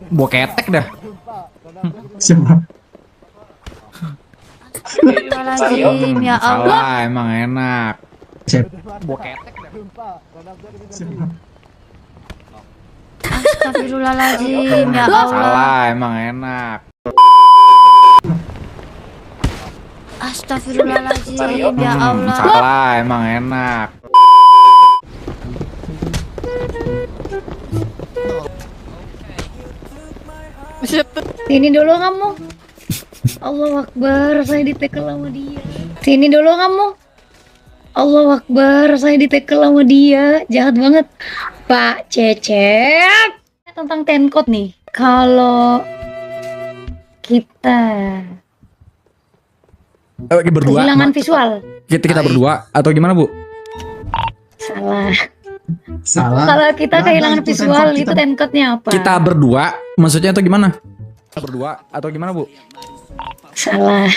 Gua ketek dah. Siapa? Astagfirullahaladzim, ya Allah. Salah, emang enak. Cep. Gua ketek dah. Siapa? Astagfirullahaladzim, ya Allah. Salah, emang enak. Astagfirullahaladzim, ya Allah. Salah, emang enak. Sini dulu kamu. Allah Akbar, saya ditekel sama dia. Sini dulu kamu. Allah Akbar, saya ditekel sama dia. Jahat banget. Pak Cecep. Tentang tenkot nih. Kalau kita Berdua. kehilangan visual. Kita berdua atau gimana, Bu? Salah. Salah. Kalau kita Nggak ada kehilangan itu visual, tenkot, itu tenkotnya apa? Kita berdua, maksudnya itu gimana? Kita berdua atau gimana, Bu? Salah.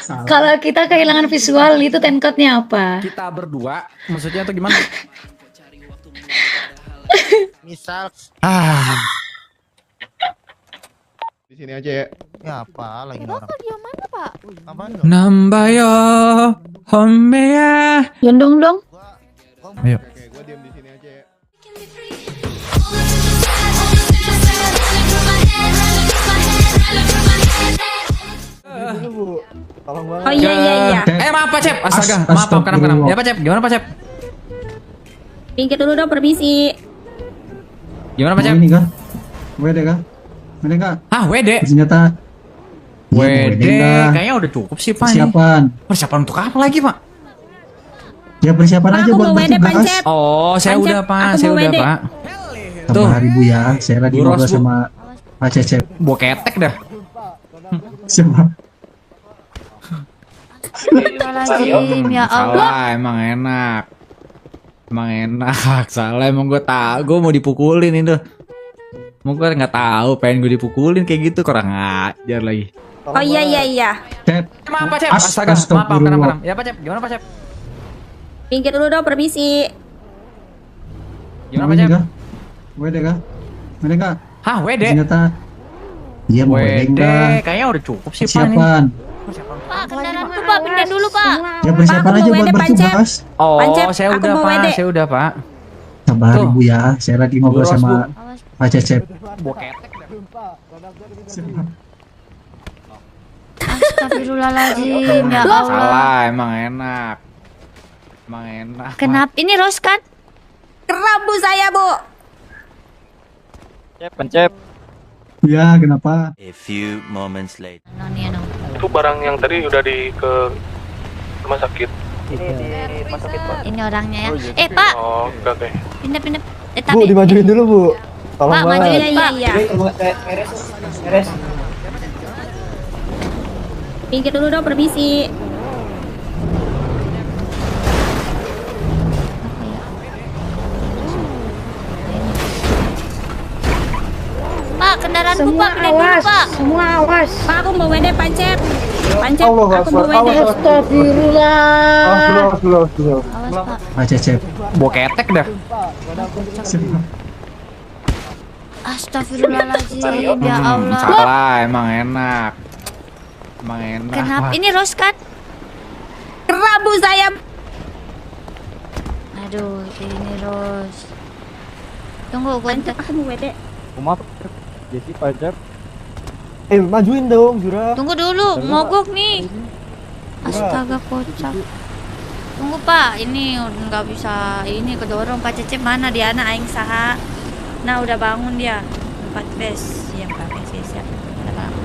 Salah. Kalau kita kehilangan visual, itu tenkotnya apa? Kita berdua, maksudnya itu gimana? Misal Di sini aja ya. ya apa lagi Bapak orang kok diam mana, Pak? apa nih? Nambayo Homeya. Gendong dong. Ayo. Oke, gua diam di sini aja ya. Oh iya. Maaf Pak Cep, astaga, maaf kenapa. Astagfirullah. Ya Pak Cep, gimana Pak Cep? Pinggir dulu dong, permisi. Gimana Pak Mau Cep? ini kah? WD kah? WD kah? Ah, WD. Senjata. Iya, WD, kah? kayaknya udah cukup sih Pak. Ini. Persiapan. Persiapan untuk apa lagi Pak? Ya persiapan Pak, aja aku buat mau WD, bertugas. Pancep. Oh, saya Pancep, udah Pak, aku saya mau udah WD. Pak. Tuh. Tuh. Hari Bu ya. Saya lagi Bu Ros, ngobrol Bu. sama Pak Cecep. Gua ketek dah. Siapa? Astagfirullahaladzim, ya Allah. Salah, emang enak. Emang enak, salah emang gue tahu, gue mau dipukulin itu. Mau gue nggak tahu, pengen gue dipukulin kayak gitu, kurang ajar lagi. Oh iya. Cep. Maaf Pak Cep, As- astaga, maaf astagfirullah. kenapa? Ya Pak Cep, gimana Pak Cep? Pinggir dulu dong, permisi. Gimana Mau Pak ini Cep? kah? WD kah? WD kah? Hah, WD? Senjata. Iya mau WD WD, kah? kayaknya udah cukup sih Pak ini. Persiapan. Pak, kendaraan tuh, Pak, pindah dulu, Pak. Ya persiapan Pak, aku aja mau buat WD, Pancep. bertugas. Oh, Pancep, saya aku udah mau Pak, WD. saya udah Pak. Sabar Tuh. Bu ya. Saya lagi ngobrol Bu Ros, Bu. sama Awas. Pak Cecep. Gua ketek dah. Siapa? Astagfirullahaladzim, ya Allah. Salah, emang enak. Emang enak. Kenapa? Ini Ros kan? Kerabu saya, Bu. Ya kenapa? A few moments later. Noni, ano. Itu barang yang tadi udah ke rumah sakit. Ini orangnya ya. Pak, Oh, oke. pindah. Tapi dimajuin dulu, Bu. Pak, majuin, Pak. Iya. Pinggir dulu dong, permisi. Pak, kendaraanku, Pak, pindah dulu, Pak. Semua awas. Pak, aku mau WD, Pancep. Pancep, aku mau WD. Astagfirullah. Awas, Pak. Pak Cecep. Gua ketek dah. Siapa? Astagfirullahaladzim, ya Allah. Salah, emang enak. Emang enak. Kenapa? Pak. Ini Ros kan? Kerabu saya. Aduh, ini Ros. Tunggu, gue Pancep, aku mau WD. Majuin dong, Jura. tunggu dulu, mogok nih. Astaga, kocak. Tunggu, Pak. Ini nggak bisa. Ini kedorong. Pak Cecep mana dia? Anak aing saha. Nah, udah bangun dia. 4 bes. Siap, Pak. Siap. Udah bangun.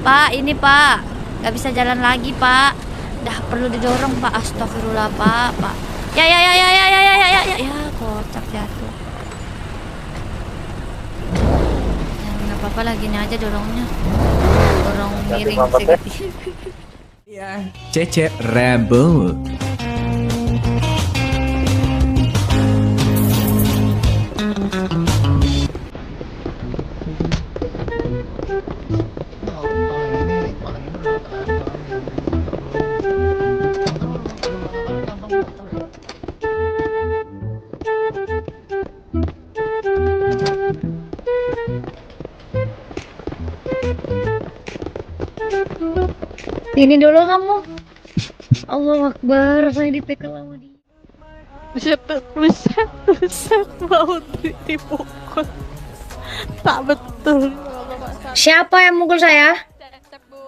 Pak, ini Pak. Nggak bisa jalan lagi, Pak. Dah perlu didorong, Pak. Astagfirullah, Pak. Ya, kocak jatuh. Ya, nggak apa-apa lah, gini aja dorongnya. Dorong miring sedikit. Cecep Rebel. Sini dulu kamu. Allah Akbar, saya ditekel sama dia. Buset, mau dipukul. Tak betul. Siapa yang mukul saya? Cep, Bu.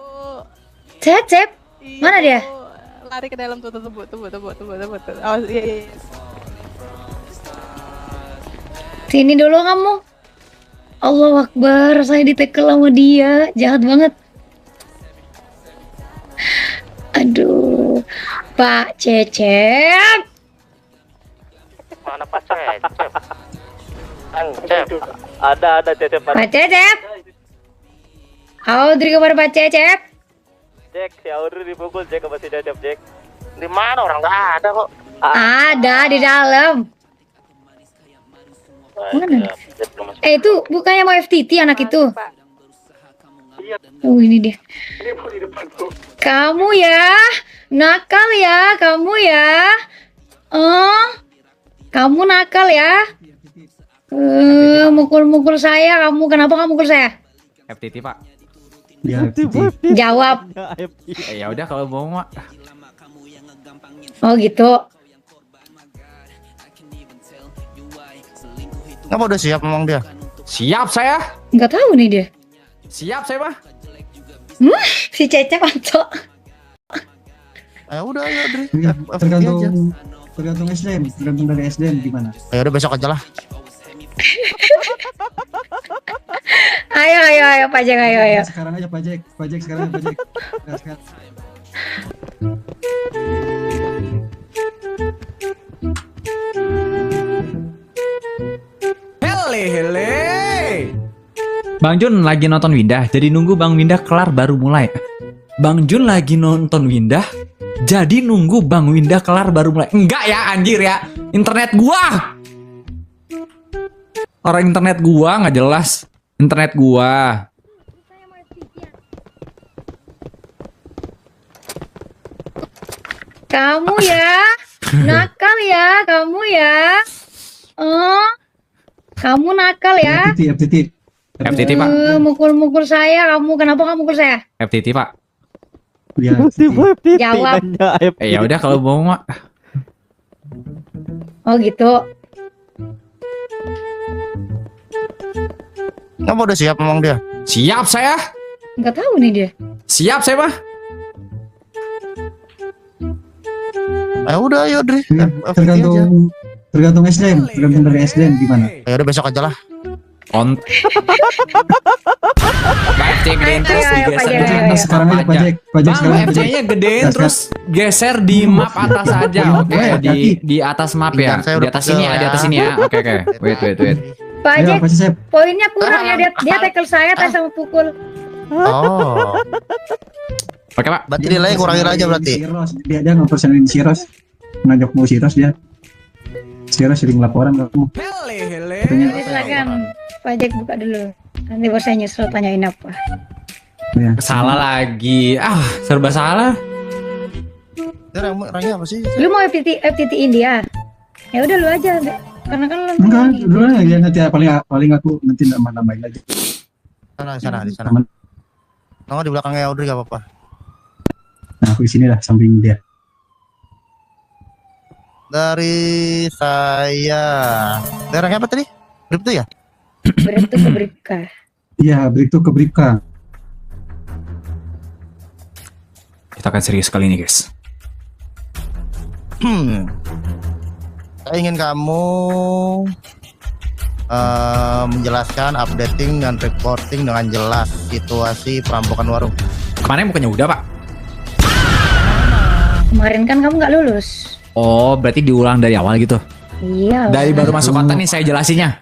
Cecep? Iya, Mana dia? Bu. Lari ke dalam tuh, Bu. Awas, iya. Sini dulu kamu. Allah Akbar, saya ditekel sama dia. Jahat banget. Aduh, Pak Cecep. Mana Pak Cecep? Ada Cecep. Pak Cecep. Audrey kepada Pak Cecep. Cek, si Audrey dipukul, Cek sama si Cecep, Cek. Di mana orang nggak ada kok? Ada di dalam. Mana? Itu bukannya mau FTT anak itu? Oh ini dia. Kamu ya, nakal ya, kamu ya. Oh, kamu nakal ya. Mukul-mukul saya, kamu kenapa kamu mukul saya? FTT Pak. Ya, Jawab. Ya udah kalau mau Mak. Oh gitu. Kamu udah siap memang dia? Siap saya. Nggak tahu nih dia. Siap saya Pak. Si Cecep Anto. Udah ayo Dri. tergantung SDM, tergantung dari SDM gimana. Udah besok aja lah. Ayo Pak Jack, ayo. Sekarang aja Pak Jack sekarang aja Pak Jack. Nah, sekarang. Hele. Bang Jun lagi nonton Windah, jadi nunggu Bang Windah kelar baru mulai. Bang Jun lagi nonton Windah, jadi nunggu Bang Windah kelar baru mulai. Enggak ya anjir ya, internet gua. Orang internet gua nggak jelas. Internet gua. Kamu ya, nakal ya, kamu ya. Oh, kamu nakal ya. FTT Pak. Mukul-mukul saya, kamu kenapa kamu mukul saya? FTT Pak. Ya, Jawab. Ya udah kalau mau Mak. Oh gitu. Kamu udah siap memang dia? Siap saya. Nggak tahu nih dia. Siap saya Pak. Udah ayo Dri. tergantung SDM, tergantung dari SDM gimana. Udah besok aja lah. On. Cek gedein terus Ayo, digeser. Pak Jack. Sekarang aja Pak Jack Bang, sekarang aja, Pak Jack. FC-nya gedein terus geser di map atas aja. Oke, di atas map ya. Saya Di udah atas sini ya, pegel di atas sini ya. Oke. Wait. Pak Ayo Jack, Pak Cecep. poinnya kurang ya, dia tackle saya tadi sama pukul. Oh, Oke, Pak. berarti nilainya kurangin aja berarti. Dia ngepersenin si Ros, ngajak mau si Ros dia. Si Ros sering laporan ke kamu. Jadi silakan Pak Jack buka dulu. Nanti baru saya nyusul tanyain apa. Ya. Salah lagi. Serba salah. Orangnya apa sih? Lu mau FTT-in dia? Ya udah lu aja, karena kan lu Enggak, dulu aja nanti paling aku nanti nambahin lagi. Di sana. Kamu di belakangnya Audrey gak apa-apa. Nah, aku di sini lah samping dia. Dari saya. Daerahnya apa tadi? Bripto ya? Bripto ke Bripka. Iya, Bripto ke Bripka. Kita akan serius kali ini, guys. Saya ingin kamu menjelaskan, updating dan reporting dengan jelas situasi perampokan warung. Kemarin bukannya udah, Pak? Kemarin kan kamu nggak lulus. Oh, berarti diulang dari awal gitu. Iya. Dari baru masuk kota nih saya jelasinnya.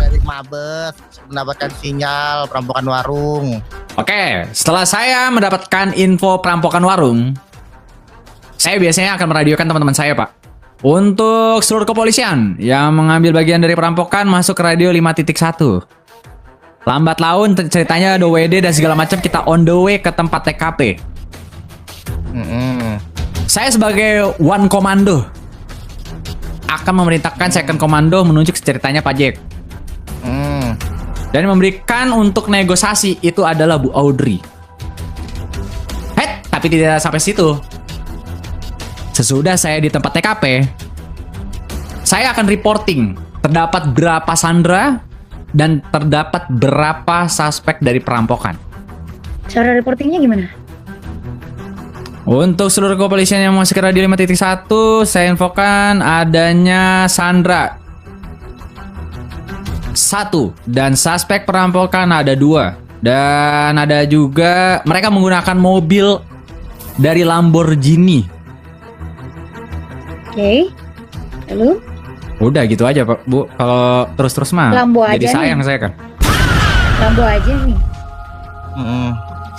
Dari Mabes mendapatkan sinyal perampokan warung. Oke, setelah saya mendapatkan info perampokan warung, saya biasanya akan meradiokan teman-teman saya, Pak. Untuk seluruh kepolisian yang mengambil bagian dari perampokan masuk ke radio 5.1. Lambat laun ceritanya ada WD dan segala macam, kita on the way ke tempat TKP. Saya sebagai One Komando akan memerintahkan Second Komando menunjuk ceritanya Pak Jack. Dan memberikan untuk negosiasi itu adalah Bu Audrey. Tapi tidak sampai situ. Sesudah saya di tempat TKP, saya akan reporting terdapat berapa sandera dan terdapat berapa suspek dari perampokan. Cara reportingnya gimana? Untuk seluruh kepolisian yang masuk ke radio 5.1, saya infokan adanya sandera 1 dan suspek perampokan ada 2. Dan ada juga mereka menggunakan mobil dari Lamborghini. Oke. Lalu? Udah gitu aja Pak Bu. Kalau terus-terus mah Lambo jadi aja sayang nih. saya kan. Lambo aja nih.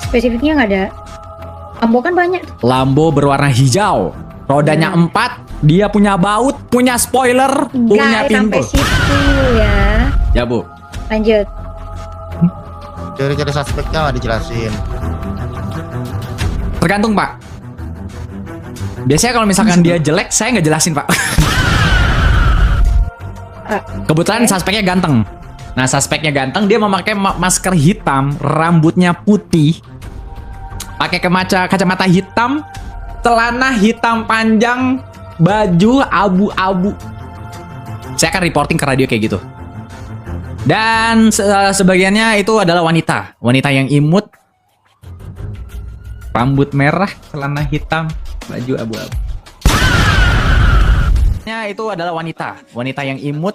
Spesifiknya nggak ada. Lambo kan banyak. Lambo berwarna hijau, rodanya 4, dia punya baut, punya spoiler, punya Nggak pintu. sampai situ ya. Ya Bu. Lanjut. Ciri-ciri suspeknya nggak dijelasin. Tergantung Pak. Biasanya kalau misalkan dia jelek, saya nggak jelasin Pak. Kebetulan suspeknya ganteng. Nah suspeknya ganteng, dia memakai masker hitam, rambutnya putih, pakai kacamata hitam, celana hitam panjang, baju abu-abu. Saya akan reporting ke radio kayak gitu. Dan sebagiannya itu adalah wanita yang imut, rambut merah, celana hitam, baju abu-abu. Itu adalah wanita yang imut,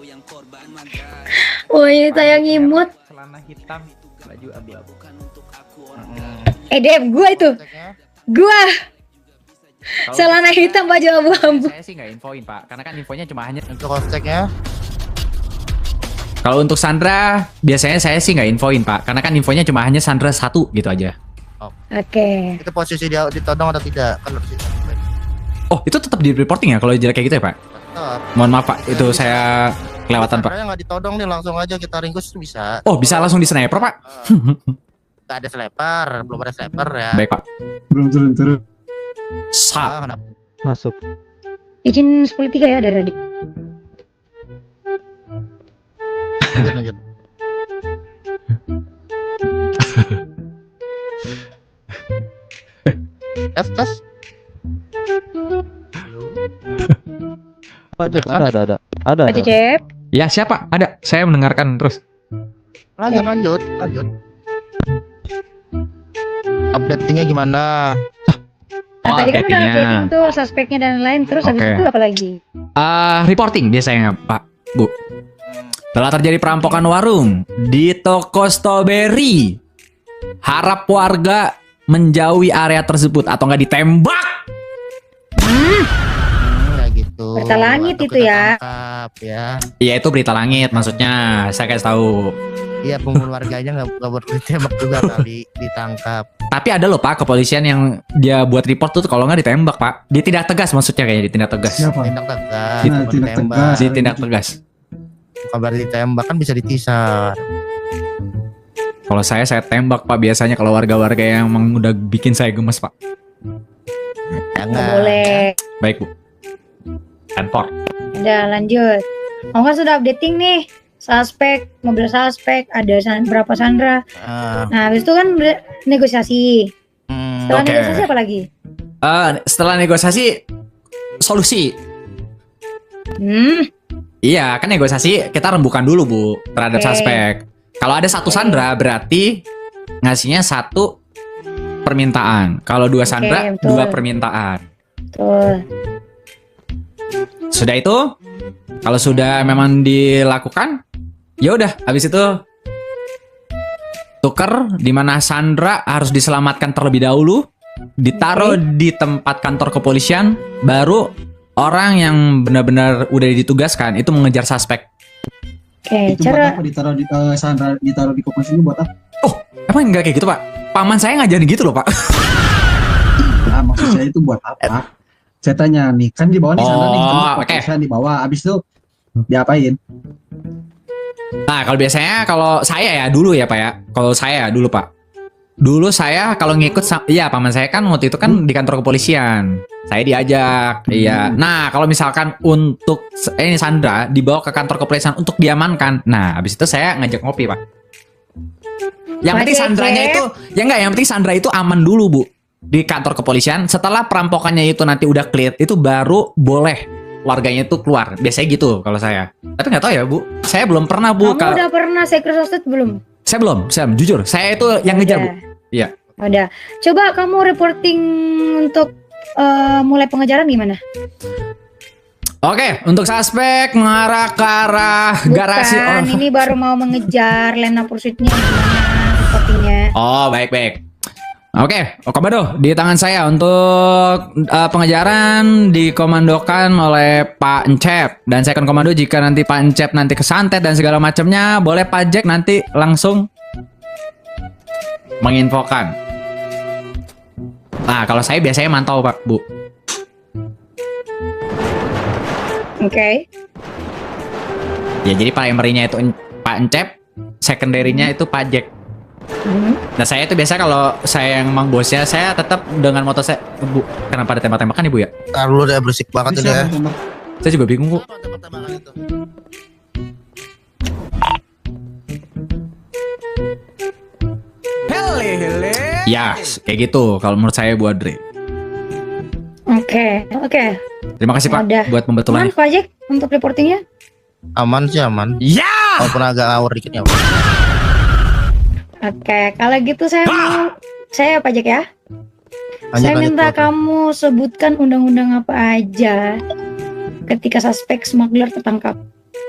Wanita yang imut. celana hitam, baju abu-abu. Dev, gua itu. Gua. Celana hitam, baju abu-abu. Saya sih nggak infoin Pak, karena kan infonya cuma hanya Untuk konteknya, kalau untuk Sandra biasanya saya sih nggak infoin Pak, karena kan infonya cuma hanya Sandra 1 gitu aja. Oke. itu posisi dia ditodong atau tidak? Kan harus dicek. Oh itu tetap di reporting ya kalau jelek kayak gitu ya Pak? Tetap. Mohon maaf Pak, itu saya kelewatan Pak. Sebenarnya nggak ditodong nih, langsung aja kita ringkus bisa. Oh bisa langsung di sniper Pak? Nggak ada sniper, belum ada sniper ya. Baik Pak. Belum turun. Sap. Kenapa? Masuk. Izin 10.3 ya dari adik. Lanjut. Tes. Ada. Pak Cecep. Ya siapa? Ada. Saya mendengarkan terus. Lanjut. Updatingnya gimana? Nah, tadi kan udah updatingnya. updating tuh suspeknya dan lain. Terus habis Oke. itu apa lagi? Reporting biasanya Pak, Bu. Telah terjadi perampokan warung di toko Strawberry. Harap warga menjauhi area tersebut atau nggak ditembak. Kayak gitu. Berita langit Atau itu kita ya. tangkap, ya. Iya itu berita langit maksudnya. Saya kasih tahu. Iya, penghuni warganya nggak buat ditembak juga kali, ditangkap. Tapi ada loh Pak kepolisian yang dia buat report tuh kalau nggak ditembak Pak. Ditindak tegas maksudnya kayaknya ditindak tegas. Siapa? Tindak tegas, Nah, bukan tindak ditembak. tegas. Ditindak tegas. Kabar ditembak kan bisa ditisar. Kalau saya tembak Pak biasanya kalau warga-warga yang emang udah bikin saya gemes Pak. Nggak boleh. Baik Bu. Kantor. Udah lanjut. Oh nggak sudah updating nih. Suspek, mobil suspek, ada berapa Sandra. Nah habis itu kan negosiasi. Setelah Oke. negosiasi apa lagi? Setelah negosiasi solusi. Iya kan negosiasi kita rembukan dulu Bu terhadap Oke. suspek. Kalau ada satu Sandra berarti ngasihnya 1 permintaan. Kalau 2 Sandra betul. 2 permintaan. Tuh. Sudah itu kalau sudah memang dilakukan ya udah habis itu tuker di mana Sandra harus diselamatkan terlebih dahulu, ditaruh di tempat kantor kepolisian, baru orang yang benar-benar udah ditugaskan itu mengejar suspek. Oke, Itu buat cara apa ditaruh di Sandra, ditaruh di koperasi ini buat apa? Oh, emang enggak kayak gitu Pak? Paman saya ngajarin gitu loh Pak. Nah, maksud saya itu buat apa? Saya tanya nih, kan di bawah nih Sandra nih, Oh, kan oke. koperasi di bawah. Abis itu diapain? Nah, kalau biasanya kalau saya ya dulu ya Pak ya. Kalau saya dulu Pak. Dulu saya kalau ngikut iya paman saya kan waktu itu kan di kantor kepolisian. Saya diajak. Iya. Nah, kalau misalkan untuk ini Sandra dibawa ke kantor kepolisian untuk diamankan. Nah, habis itu saya ngajak ngopi, Pak. Yang penting Pak Sandranya Cecep. itu, ya enggak, yang penting Sandra itu aman dulu, Bu. Di kantor kepolisian, setelah perampokannya itu nanti udah clear, itu baru boleh warganya itu keluar. Biasanya gitu kalau saya. Tapi nggak tahu ya, Bu. Saya belum pernah, Bu. Kamu udah pernah secret hostage belum? Saya belum, jujur. Saya itu yang ngejar, Bu. Iya. Udah. Coba kamu reporting untuk mulai pengejaran gimana? Oke, untuk suspek mengarah ke arah garasi. Bukan, ini baru mau mengejar Lena Pursuit-nya gimana reportingnya? Oh, baik. Oke, Komando, di tangan saya untuk pengejaran dikomandokan oleh Pak Encep. Dan saya akan komando jika nanti Pak Encep nanti kesantet dan segala macamnya, boleh Pak Jack nanti langsung menginfokan. Nah, kalau saya biasanya mantau, Pak, Bu. Oke. Ya, jadi primary-nya itu Pak Encep, secondary-nya itu Pak Jack. Nah, saya itu biasa kalau saya yang emang bosnya, saya tetap dengan motor saya. Bu, kenapa ada tembak-tembakan Ibu ya? Lu udah berisik banget ini ya. Saya juga bingung, Bu. Tembak-tembakan itu. Ya, kayak gitu kalau menurut saya Bu Adri. Oke. Terima kasih Pak Udah. buat Aman pembetulannya. Pak Jack untuk reportingnya? Aman sih aman. Ya! Walaupun agak ngawur dikit ya. Oke, kalau gitu saya Pak Jack ya. Saya Lanjut, minta lanjut. kamu sebutkan undang-undang apa aja ketika suspek smuggler tertangkap.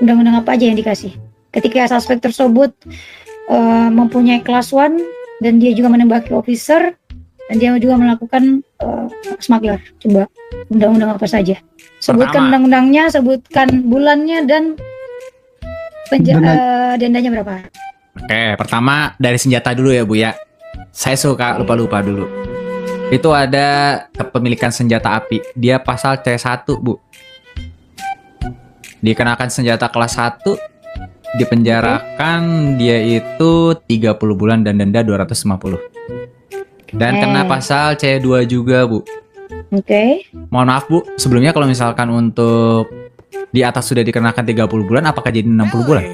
Undang-undang apa aja yang dikasih? Ketika suspek tersebut mempunyai kelas 1 dan dia juga menembaki officer dan dia juga melakukan smuggler. Coba undang-undang apa saja? Sebutkan Pertama. undang-undangnya, sebutkan bulannya dan dendanya berapa? Oke, pertama dari senjata dulu ya Bu ya. Saya suka lupa-lupa dulu. Itu ada kepemilikan senjata api. Dia pasal C1, Bu. Dikenakan senjata kelas 1, dipenjarakan dia itu 30 bulan dan denda 250. Dan kena pasal C2 juga, Bu. Oke. Mohon maaf, Bu. Sebelumnya kalau misalkan untuk di atas sudah dikenakan 30 bulan, apakah jadi 60 bulan?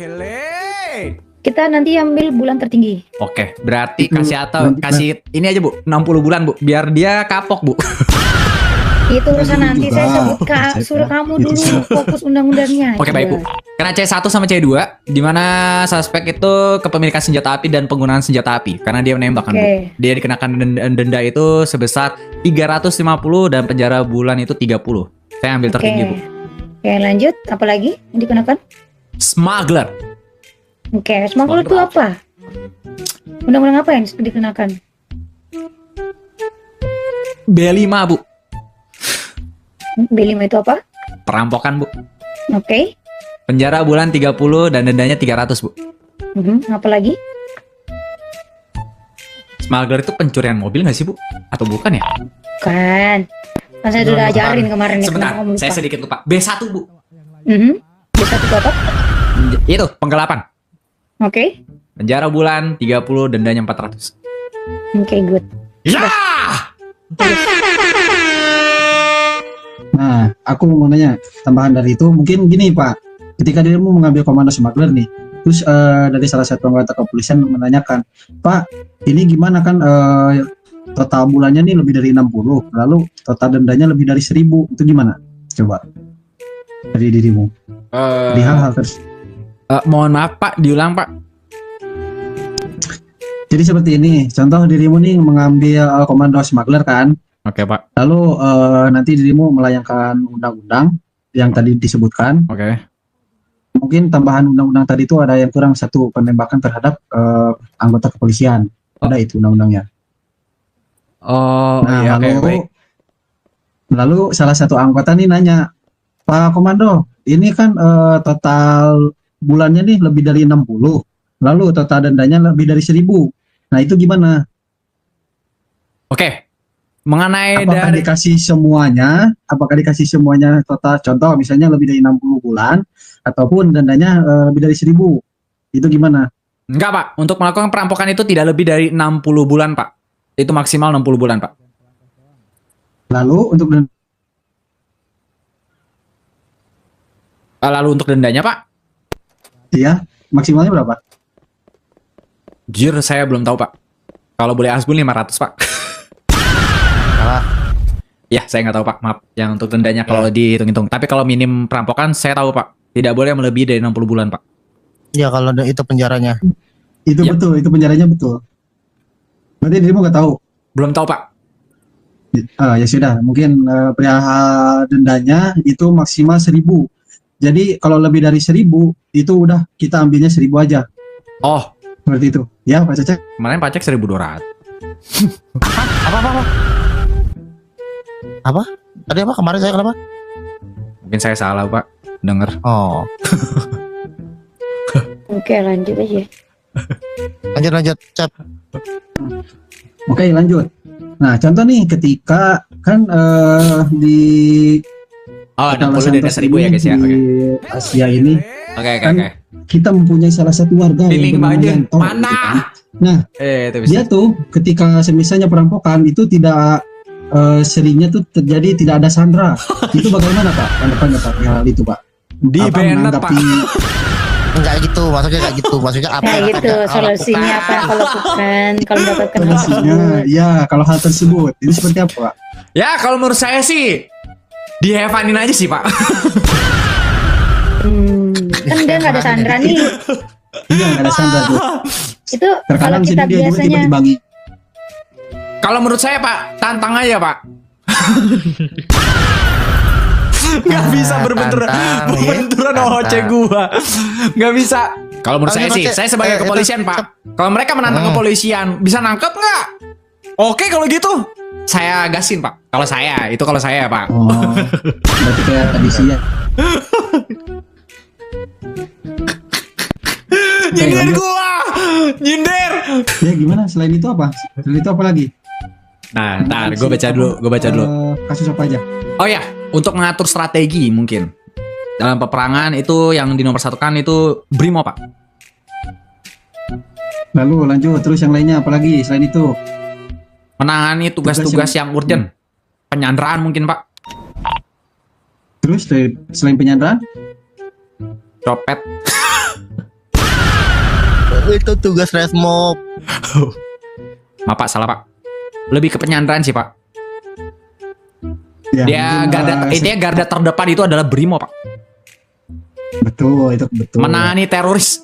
Kita nanti ambil bulan tertinggi. Oke, berarti Itu kasih ini aja, Bu. 60 bulan, Bu. Biar dia kapok, Bu. Itu urusan Dulu nanti juga. saya sebut suruh kamu dulu fokus undang-undangnya. Oke, baik, Bu. Karena C1 sama C2, di mana suspek itu kepemilikan senjata api dan penggunaan senjata api. Karena dia menembak kan, Bu. Oke. Dia dikenakan denda itu sebesar 350 dan penjara bulan itu 30. Saya ambil tertinggi, Bu. Oke, lanjut. Apa lagi yang dikenakan? Smuggler. Oke, smuggler itu apa? Undang-undang apa yang dikenakan? B5, Bu. B5 itu apa? Perampokan, Bu. Oke. Penjara bulan 30 dan dendanya 300, Bu. Apa lagi? Smuggler itu pencurian mobil nggak sih, Bu? Atau bukan ya? Kan saya sudah ajarin kemarin ya. Sebentar, kenapa kamu lupa? saya sedikit lupa. B1, Bu. Bisa itu apa? Itu, penggelapan. Oke. Penjara bulan 30, dendanya 400. Oke, good. Ya! Nah, aku mau nanya tambahan dari itu, mungkin gini Pak, ketika dia mau mengambil komando smuggler nih, terus dari salah satu anggota kepolisian menanyakan, Pak, ini gimana kan total bulannya nih lebih dari 60, lalu total dendanya lebih dari 1000, itu gimana? Coba dari dirimu, di hal-hal tersebut. Mohon maaf, Pak, diulang, Pak. Jadi seperti ini, contoh dirimu nih mengambil komando smuggler kan, Oke, Pak. lalu nanti dirimu melayangkan undang-undang yang tadi disebutkan. Oke. Mungkin tambahan undang-undang tadi itu ada yang kurang, satu penembakan terhadap anggota kepolisian. Ada itu undang-undangnya. Oh, Nah, iya, oke, lalu baik. lalu salah satu anggota nih nanya, Pak Komando, ini kan total bulannya nih lebih dari 60, lalu total dendanya lebih dari 1000. Nah, itu gimana? Oke. Mengenai Apakah dari dikasih semuanya? Apakah dikasih semuanya total? Contoh misalnya lebih dari 60 bulan ataupun dendanya lebih dari 1000. Itu gimana? Enggak, Pak. Untuk melakukan perampokan itu tidak lebih dari 60 bulan, Pak. Itu maksimal 60 bulan, Pak. Lalu untuk dendanya, Pak? Iya, maksimalnya berapa? Jujur saya belum tahu Pak. Kalau boleh asbun 500 Pak. Salah. Ya saya nggak tahu Pak, maaf. Yang untuk dendanya kalau dihitung-hitung. Tapi kalau minim perampokan saya tahu Pak. Tidak boleh melebihi dari 60 bulan Pak. Iya kalau itu penjaranya. Itu Ya. betul, itu penjaranya betul. Berarti dirimu nggak tahu? Belum tahu Pak. Ya sudah, mungkin perihal dendanya itu maksimal 1.000. Jadi kalau lebih dari 1.000 itu udah kita ambilnya 1.000 aja. Oh, Seperti itu. Ya Pak Cecep. kemarin pajak 1.200. Apa? Tadi apa? Kemarin saya kenapa? Mungkin saya salah Pak. Dengar. Oh, Oke, lanjut aja. lanjut, Cep. Oke, lanjut. Nah, contoh nih ketika kan di Oh, Kota 60 denda Santos 1.000 ya guys ya. di Oke. Asia ini Oke. kan kita mempunyai salah satu warga Feeling yang bernama banget. Yanto, Mana? gitu kan. Nah, Itu bisa. dia tuh ketika semisalnya perampokan itu tidak seringnya tuh terjadi tidak ada sandra. Itu bagaimana Pak? Tanggapannya Pak hal itu Pak? Di Apa banned Pak. Enggak gitu, maksudnya kayak gitu. Maksudnya apa? Kayak yang gitu, kau solusinya lakukan? apa yang kau lakukan kalau mendapatkan hal Solusinya, tersebut? ya kalau hal tersebut ini seperti apa Pak? Ya kalau menurut saya sih di Hevanin aja sih Pak. Kan dia nggak ada sandra nih. Iya nggak ada sandra tuh. Itu kalau Terkadang kita sini dia juga biasanya tiba-tiba bangi. Kalau menurut saya Pak, tantang aja Pak. Gak bisa berbenturan tantang, ya. berbenturan Tantang. OC gua. Gak bisa. Kalau menurut saya sih, saya sebagai kepolisian Pak. Kalau mereka menantang kepolisian, bisa nangkep nggak? Oke kalau gitu, saya gasin Pak. Kalau saya Pak. Oh, berarti kayak tadi siang. Nyindir gua, nyindir. Ya gimana? Selain itu apa? Selain itu apa lagi? Nah, ntar gue baca dulu. Kasus apa aja? Oh ya, untuk mengatur strategi mungkin dalam peperangan itu yang dinomorsatukan itu Brimo Pak. Lalu lanjut terus yang lainnya apa lagi selain itu? Menangani tugas-tugas yang urgent, penyanderaan mungkin Pak, Terus selain penyanderaan? copet. Itu tugas resmob. Maaf Pak, salah Pak. Lebih ke penyanderaan sih Pak. Ya, Dia mungkin, garda, intinya garda terdepan itu adalah Brimo Pak. betul itu betul. Menangani teroris.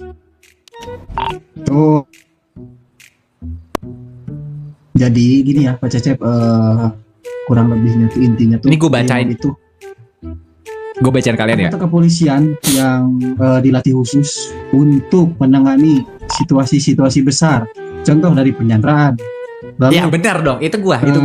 Tuh. Jadi gini ya Pak Cecep, kurang lebihnya tuh intinya tuh. Ini gua bacain. Itu Gue bacain kalian ya. anggota kepolisian yang dilatih khusus untuk menangani situasi-situasi besar. Contoh dari penyanderaan. Lalu Ya benar dong, itu gua banget.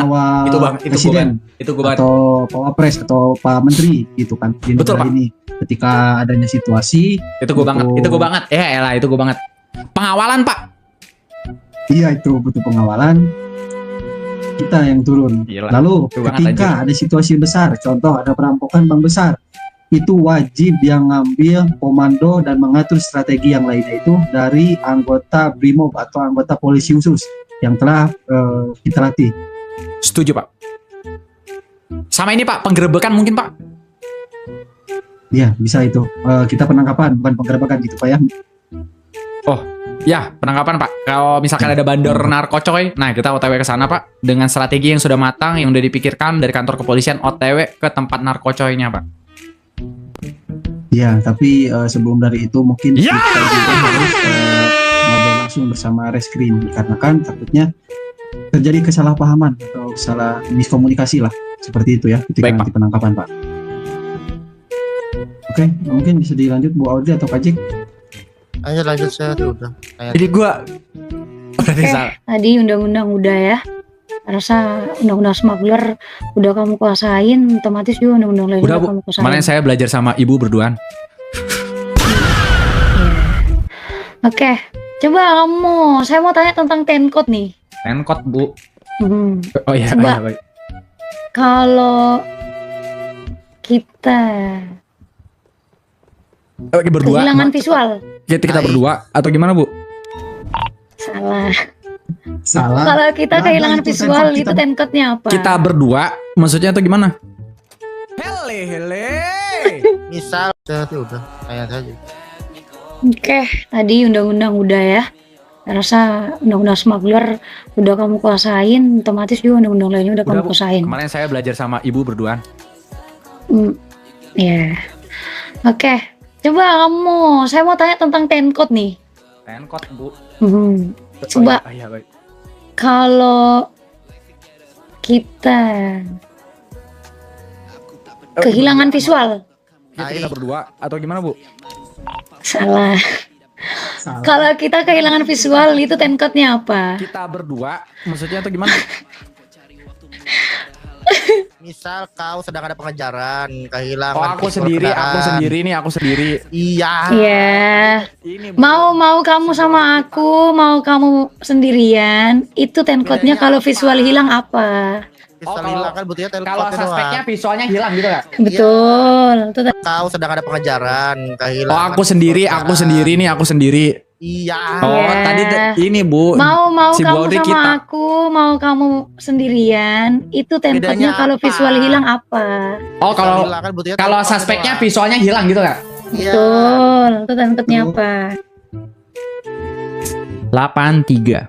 mengawal Itu banget. presiden Itu gua banget. atau Pak Wapres atau Pak Menteri gitu kan di Betul, negara Pak. ini. Ketika adanya situasi, Itu gua banget. Itu gua banget. Ya elah, itu gua banget. Pengawalan Pak. iya itu butuh pengawalan. Kita yang turun. Gila, Lalu itu banget, ketika ada situasi besar, contoh ada perampokan bank besar, itu wajib yang ngambil komando dan mengatur strategi yang lainnya itu dari anggota Brimob atau anggota polisi khusus yang telah kita latih. Setuju Pak. Sama ini Pak, penggerebekan mungkin Pak. Ya bisa itu. Kita penangkapan bukan penggerebekan gitu Pak ya. Ya, penangkapan Pak. Kalau misalkan ada bandar narkocoy, nah kita OTW ke sana Pak dengan strategi yang sudah matang, yang udah dipikirkan dari kantor kepolisian, OTW ke tempat narkocoynya Pak. Ya, tapi sebelum dari itu mungkin Ya! kita juga harus ngobrol langsung bersama reskrim karena kan takutnya terjadi kesalahpahaman atau salah miskomunikasi lah seperti itu ya ketika Baik, nanti penangkapan Pak. Oke, mungkin bisa dilanjut Bu Audrey atau Pak Jack. Lanjut saya udah. Jadi gua berarti salah. tadi undang-undang udah ya. Rasa undang-undang smuggler udah kamu kuasain, otomatis juga undang-undang lain Udah Bu, kamu kuasain. kemarin saya belajar sama ibu berduaan. Oke, coba kamu. Saya mau tanya tentang tenkot nih. Tenkot Bu. Oh iya, Coba. baik. Kalau kita Oke, berdua. kehilangan visual, Kita berdua atau gimana Bu? salah. Salah. Kalau kita Nggak ada kehilangan itu visual, tenkot, itu kita- tenkotnya apa? Kita berdua, maksudnya itu gimana? Hele. Misal saya udah tanya saja. Oke, tadi undang-undang udah ya. Saya rasa undang-undang smuggler udah kamu kuasain, otomatis juga undang-undang lainnya udah kamu Bu. kuasain. Kemarin saya belajar sama ibu berduaan. Ya. Oke, coba saya mau tanya tentang tenkot nih. Tenkot, Bu. Coba Oh, iya, baik. kalau kita kehilangan visual, Kita berdua atau gimana, Bu? salah. Kalau kita kehilangan visual itu tenkotnya apa? Kita berdua maksudnya atau gimana? Misal kau sedang ada pengejaran, kehilangan. Oh, aku visual sendiri kendaraan. aku sendiri. Iya. Iya. Ini Bu. Mau kamu sama aku, mau kamu sendirian, itu tenkotnya kalau visual hilang apa? Visual kalau- hilang kan butuhnya telepon Kalau suspeknya visualnya hilang gitu ya? Betul. Itu Kau sedang ada pengejaran, Oh, kehilangan. aku sendiri nih. Iya. Oh, Iya. tadi ini Bu. mau si Bu kamu Audrey sama kita. aku, mau kamu sendirian, itu tenkotnya Bedanya kalau apa? visual hilang apa? Oh, kalau Hilang kan butuhnya kalau telepon suspeknya doang. visualnya hilang gitu ya? Iya. Betul. Itu tenkotnya apa? 83.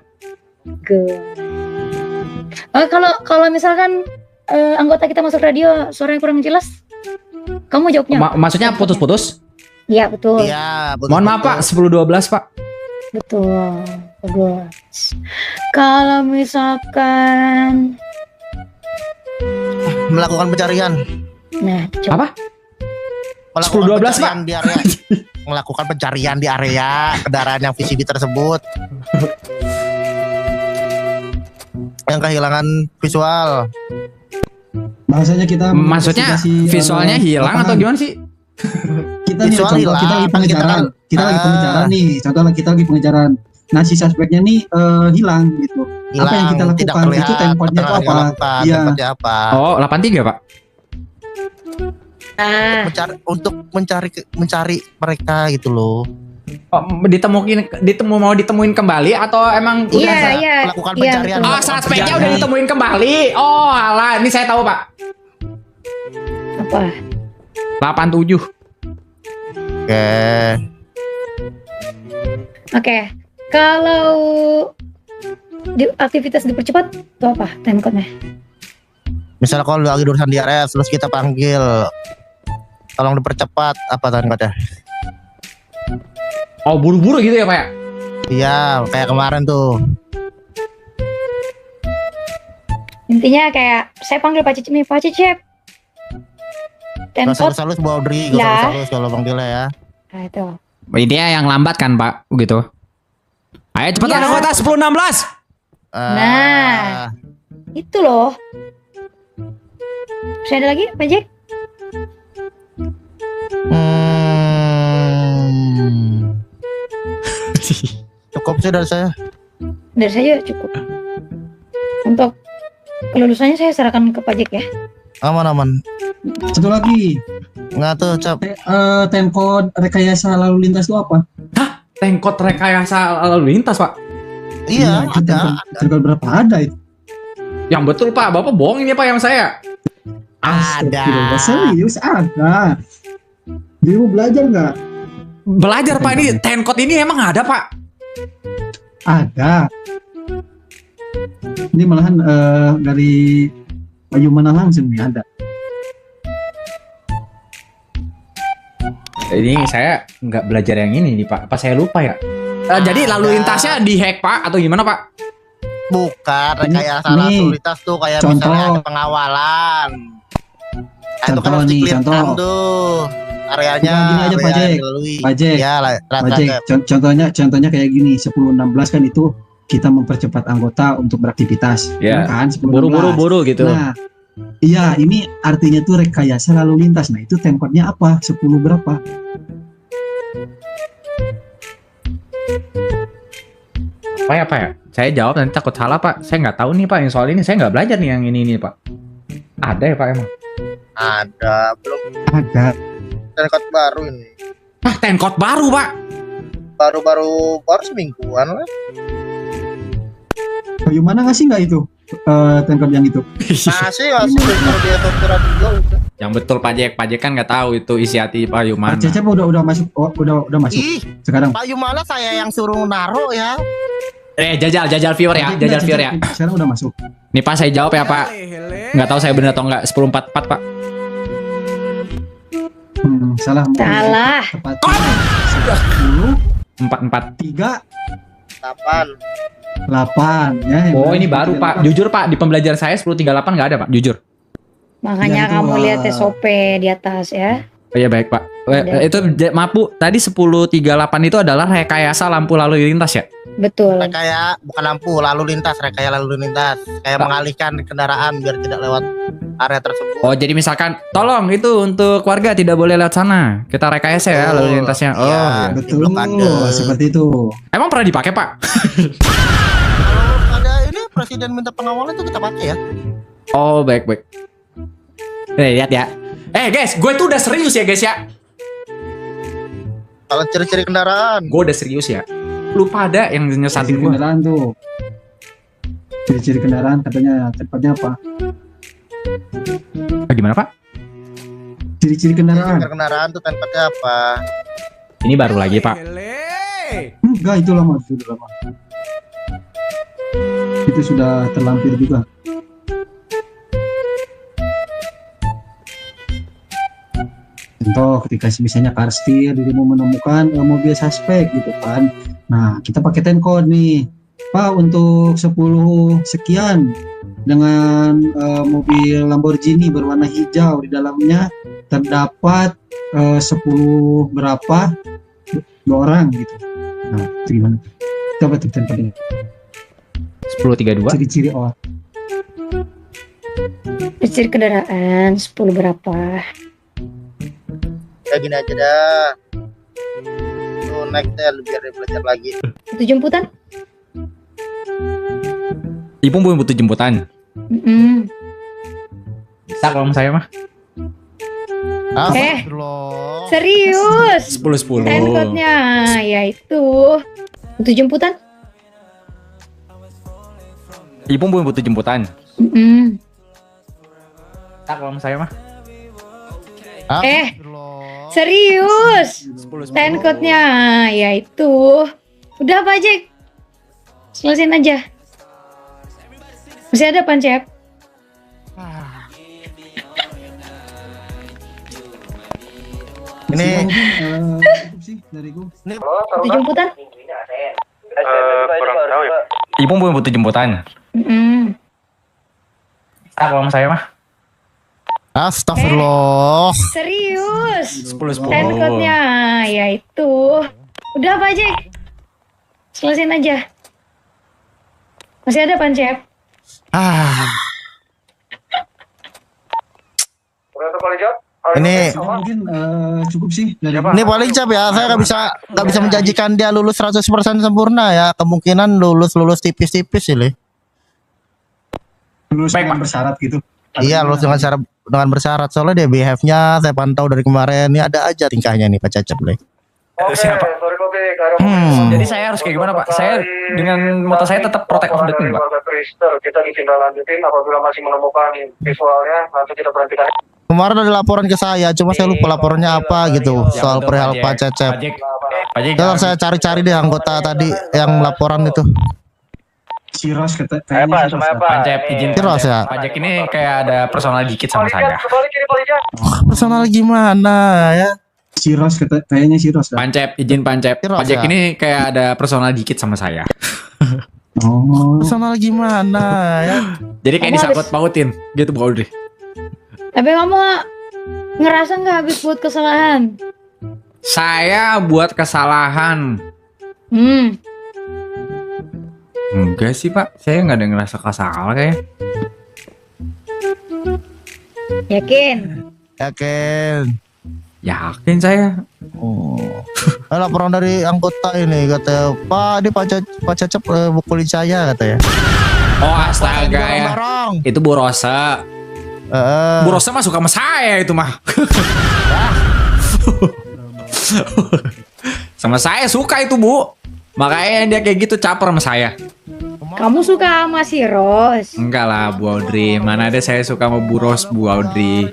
Oh, kalau misalkan anggota kita masuk radio suaranya kurang jelas, kamu jawabnya apa? Maksudnya putus-putus? Iya, betul. Iya, betul. Mohon maaf Pak, 10-12 Pak. Betul. Bagus. Kalau misalkan Melakukan pencarian. nah, coba. Apa? Melakukan 10-12, pencarian di area. Melakukan pencarian di area kendaraan yang VCB tersebut. Yang kehilangan visual. Bahasanya kita Maksudnya investigasi, visualnya hilang lapangan. atau gimana sih? Kita nih Visual contoh hilang, kita lagi kan kita pengejaran, kan- kita lagi pengejaran nih. Contoh kita lagi pengejaran. Nah si suspeknya nih hilang gitu. Hilang, Apa yang kita tidak lakukan? terlihat, Itu template-nya apa itu yang apa? dilakukan, Iya. template-nya apa? Oh, 83 Pak. Ah, Untuk mencari mereka gitu loh. Oh, mau ditemuin kembali atau emang iya, udah iya. melakukan Iya, pencarian. betul. Oh, suspeknya udah ditemuin kembali. Oh, alah, ini saya tahu Pak. Apa? 87. Oke. Oke. Kalau aktivitas dipercepat itu apa timecode-nya? Misalnya kalau lagi urusan di RS terus kita panggil, tolong dipercepat apa tanda? Oh, buru-buru gitu ya Pak ya? Iya, kayak kemarin tuh. Intinya kayak saya panggil Pak Cicip nih, Pak Cicip. Gak Timecode. salus Bu Audrey, gak Ya. salus kalau panggilnya ya. Nah, itu. Ini yang lambat kan Pak, gitu. Ayo cepetan Iya. anggota 10-16. Nah. Itu loh. Masih ada lagi, Pak Jack? Cukup sih dari saya. Dari saya cukup. Untuk kelulusannya saya serahkan ke Pak Jack ya. Aman. Satu lagi, Nggak tuh, Cap. temcode rekayasa lalu lintas itu apa? Hah? Tengkot rekayasa lalu lintas Pak? Iya, itu ada. temcode berapa ada itu? Yang betul Pak, Bapak bohong ini Pak yang saya. Astagfirullah, serius ada. Dia mau belajar nggak? Belajar Pak, ini tengkot ini emang ada Pak? Ada. Ini malahan dari Bagaimana langsung nih ada. Ini saya nggak belajar yang ini nih Pak. Apa saya lupa ya? Jadi lalu lintasnya dihack Pak atau gimana Pak? Bukan, rekayasa Ini lalu lintas tuh kayak contoh. misalnya ada pengawalan. Nah, itu kan Contoh harus nih, di-clearkan contoh. tuh areanya. Nah, gini aja, Pak area Jack. yang dilalui. Pak Jack. Ya, Pak Jack, contohnya kayak gini, 10.16 kan itu kita mempercepat anggota untuk beraktivitas. Ya. Kan 10.16. Buru-buru gitu. Nah, iya, ini artinya tuh rekayasa lalu lintas. Nah, itu temcode-nya apa? 10 berapa? Apa ya? Saya jawab nanti takut salah Pak. Saya nggak tahu nih Pak yang soal ini. Saya nggak belajar nih yang ini Pak. Ada ya Pak emang? Ada, belum Ada. record baru ini. Ah, tenkot baru Pak. Baru semingguan lah. Bagaimana ngasih nggak itu temcode yang itu? Masih kalau di radio. Yang betul Pak Jack kan nggak tahu itu isi hati Pak Yumana. Pak Cecep udah masuk, udah masuk Ih, sekarang. Pak Yumana saya yang suruh naruh ya. Jajal viewer ya, jajal viewer ya. Sekarang udah masuk. Nih Pak, saya jawab ya Pak. Nggak tahu saya benar atau nggak. 10.44 Pak. Salah. Salah. Tepatnya 10, 44. 3, 8 ya. Oh ini baru Pak. Jujur Pak, di pembelajaran saya 10.38 nggak ada Pak. Jujur. Makanya Ya, itu, kamu lihat SOP di atas ya. Oh iya baik Pak. Udah. Itu maaf Bu, tadi 10.38 itu adalah rekayasa lampu lalu lintas ya? Betul. Rekaya bukan lampu lalu lintas, rekaya lalu lintas. Kayak mengalihkan kendaraan biar tidak lewat area tersebut. Oh jadi misalkan, tolong itu untuk warga tidak boleh lewat sana. Kita rekayasa ya lalu lintasnya. Oh Iya. iya. Betul, Blokade. seperti itu. Emang pernah dipakai Pak? Kalau ada ini presiden minta pengawalan itu kita pakai ya. Oh baik. Lihat ya. Guys, gue tuh udah serius ya guys ya. Kalau ciri-ciri kendaraan. Gue udah serius ya. Lu pada yang nyesatin Ciri gue. kendaraan tuh. Ciri-ciri kendaraan katanya tepatnya apa? Gimana Pak? Ciri-ciri kendaraan. Ciri kendaraan tuh tempatnya apa? Ini baru lagi Pak. Enggak, itu lama, Itu sudah terlampir juga. Contoh ketika misalnya Karstir dirimu menemukan mobil suspek gitu kan. Nah, kita pakai timecode nih. Pak, untuk 10 sekian dengan mobil Lamborghini berwarna hijau, di dalamnya terdapat 10 berapa 2 orang gitu. Nah, itu gimana? Coba tuh tempat 10.32. ciri-ciri orang. Ciri kendaraan 10 berapa? Ya gini aja dah. Tuh naik tel biar dia belajar lagi. Itu jemputan? Ibu butuh jemputan. Bisa kalau saya mah. Astagfirullah. Serius? 10. Timecode-nya ya itu jemputan? Ibu butuh jemputan. Bisa kalau saya mah. Astagfirullah. Serius? 10. Timecode-nya ya itu. Udah Pak Jack, selesain aja. Masih ada Pancep? Ini Cukup sih dariku. Itu jemputan? Kurang tahu ya. Ibu butuh jemputan. Bisa kalau saya mah. Astagfirullah. Serius? 10. Timecode-nya ya itu. Udah Pak Jack, selesain aja. Masih ada Pancep? Ini Mungkin cukup sih dari Ini paling cap ya, saya nggak bisa menjanjikan dia lulus 100% sempurna ya. Kemungkinan lulus tipis-tipis ini. lulus Baik, dengan Pak. bersyarat gitu. Iya, lulus dengan bersyarat. Soalnya dia behave-nya saya pantau dari kemarin. Ini ada aja tingkahnya nih Pak Cecep nih. Siapa? Jadi saya harus kayak gimana Pak? Saya dengan motor saya tetap protect of the team Pak. Kita ditindaklanjutin apabila masih menemukan visualnya, nanti kita berhentikan. Kemarin ada laporan ke saya, cuma saya lupa laporannya apa gitu Ya, soal betul, perihal Pak Jack. Cecep. Pak Jack Ntar saya cari-cari deh anggota tadi yang laporan itu. Siros Pak, kayaknya Siros semuanya ya. Pak. Pancep izin Terus ya. Pak Jack ini kayak ada personal dikit sama saya. Kembali kiri balikan. Personal gimana ya? Siros kayaknya Siros dah. Pancep izin Pancep. Terus Pak Jack ya. ini kayak ada personal dikit sama saya. Oh. Personal gimana ya? Jadi kayak Kamu disangkut pautin gitu Bu Audrey. Tapi kamu ngerasa nggak habis buat kesalahan? Saya buat kesalahan. Enggak sih Pak, saya nggak ada ngerasa kesal kayak. Yakin? Yakin. Yakin saya. Oh. Laporan dari anggota ini katanya, Pak, ini Pak Cecep pukulin saya katanya. Oh astaga ya. Barang. Itu Bu Rosa. Bu Rosa mah suka sama saya itu mah. Sama saya suka itu Bu. Makanya dia kayak gitu caper sama saya. Kamu suka sama si Ros? Enggak lah Bu Audrey. Mana ada saya suka sama Bu Ros Bu Audrey.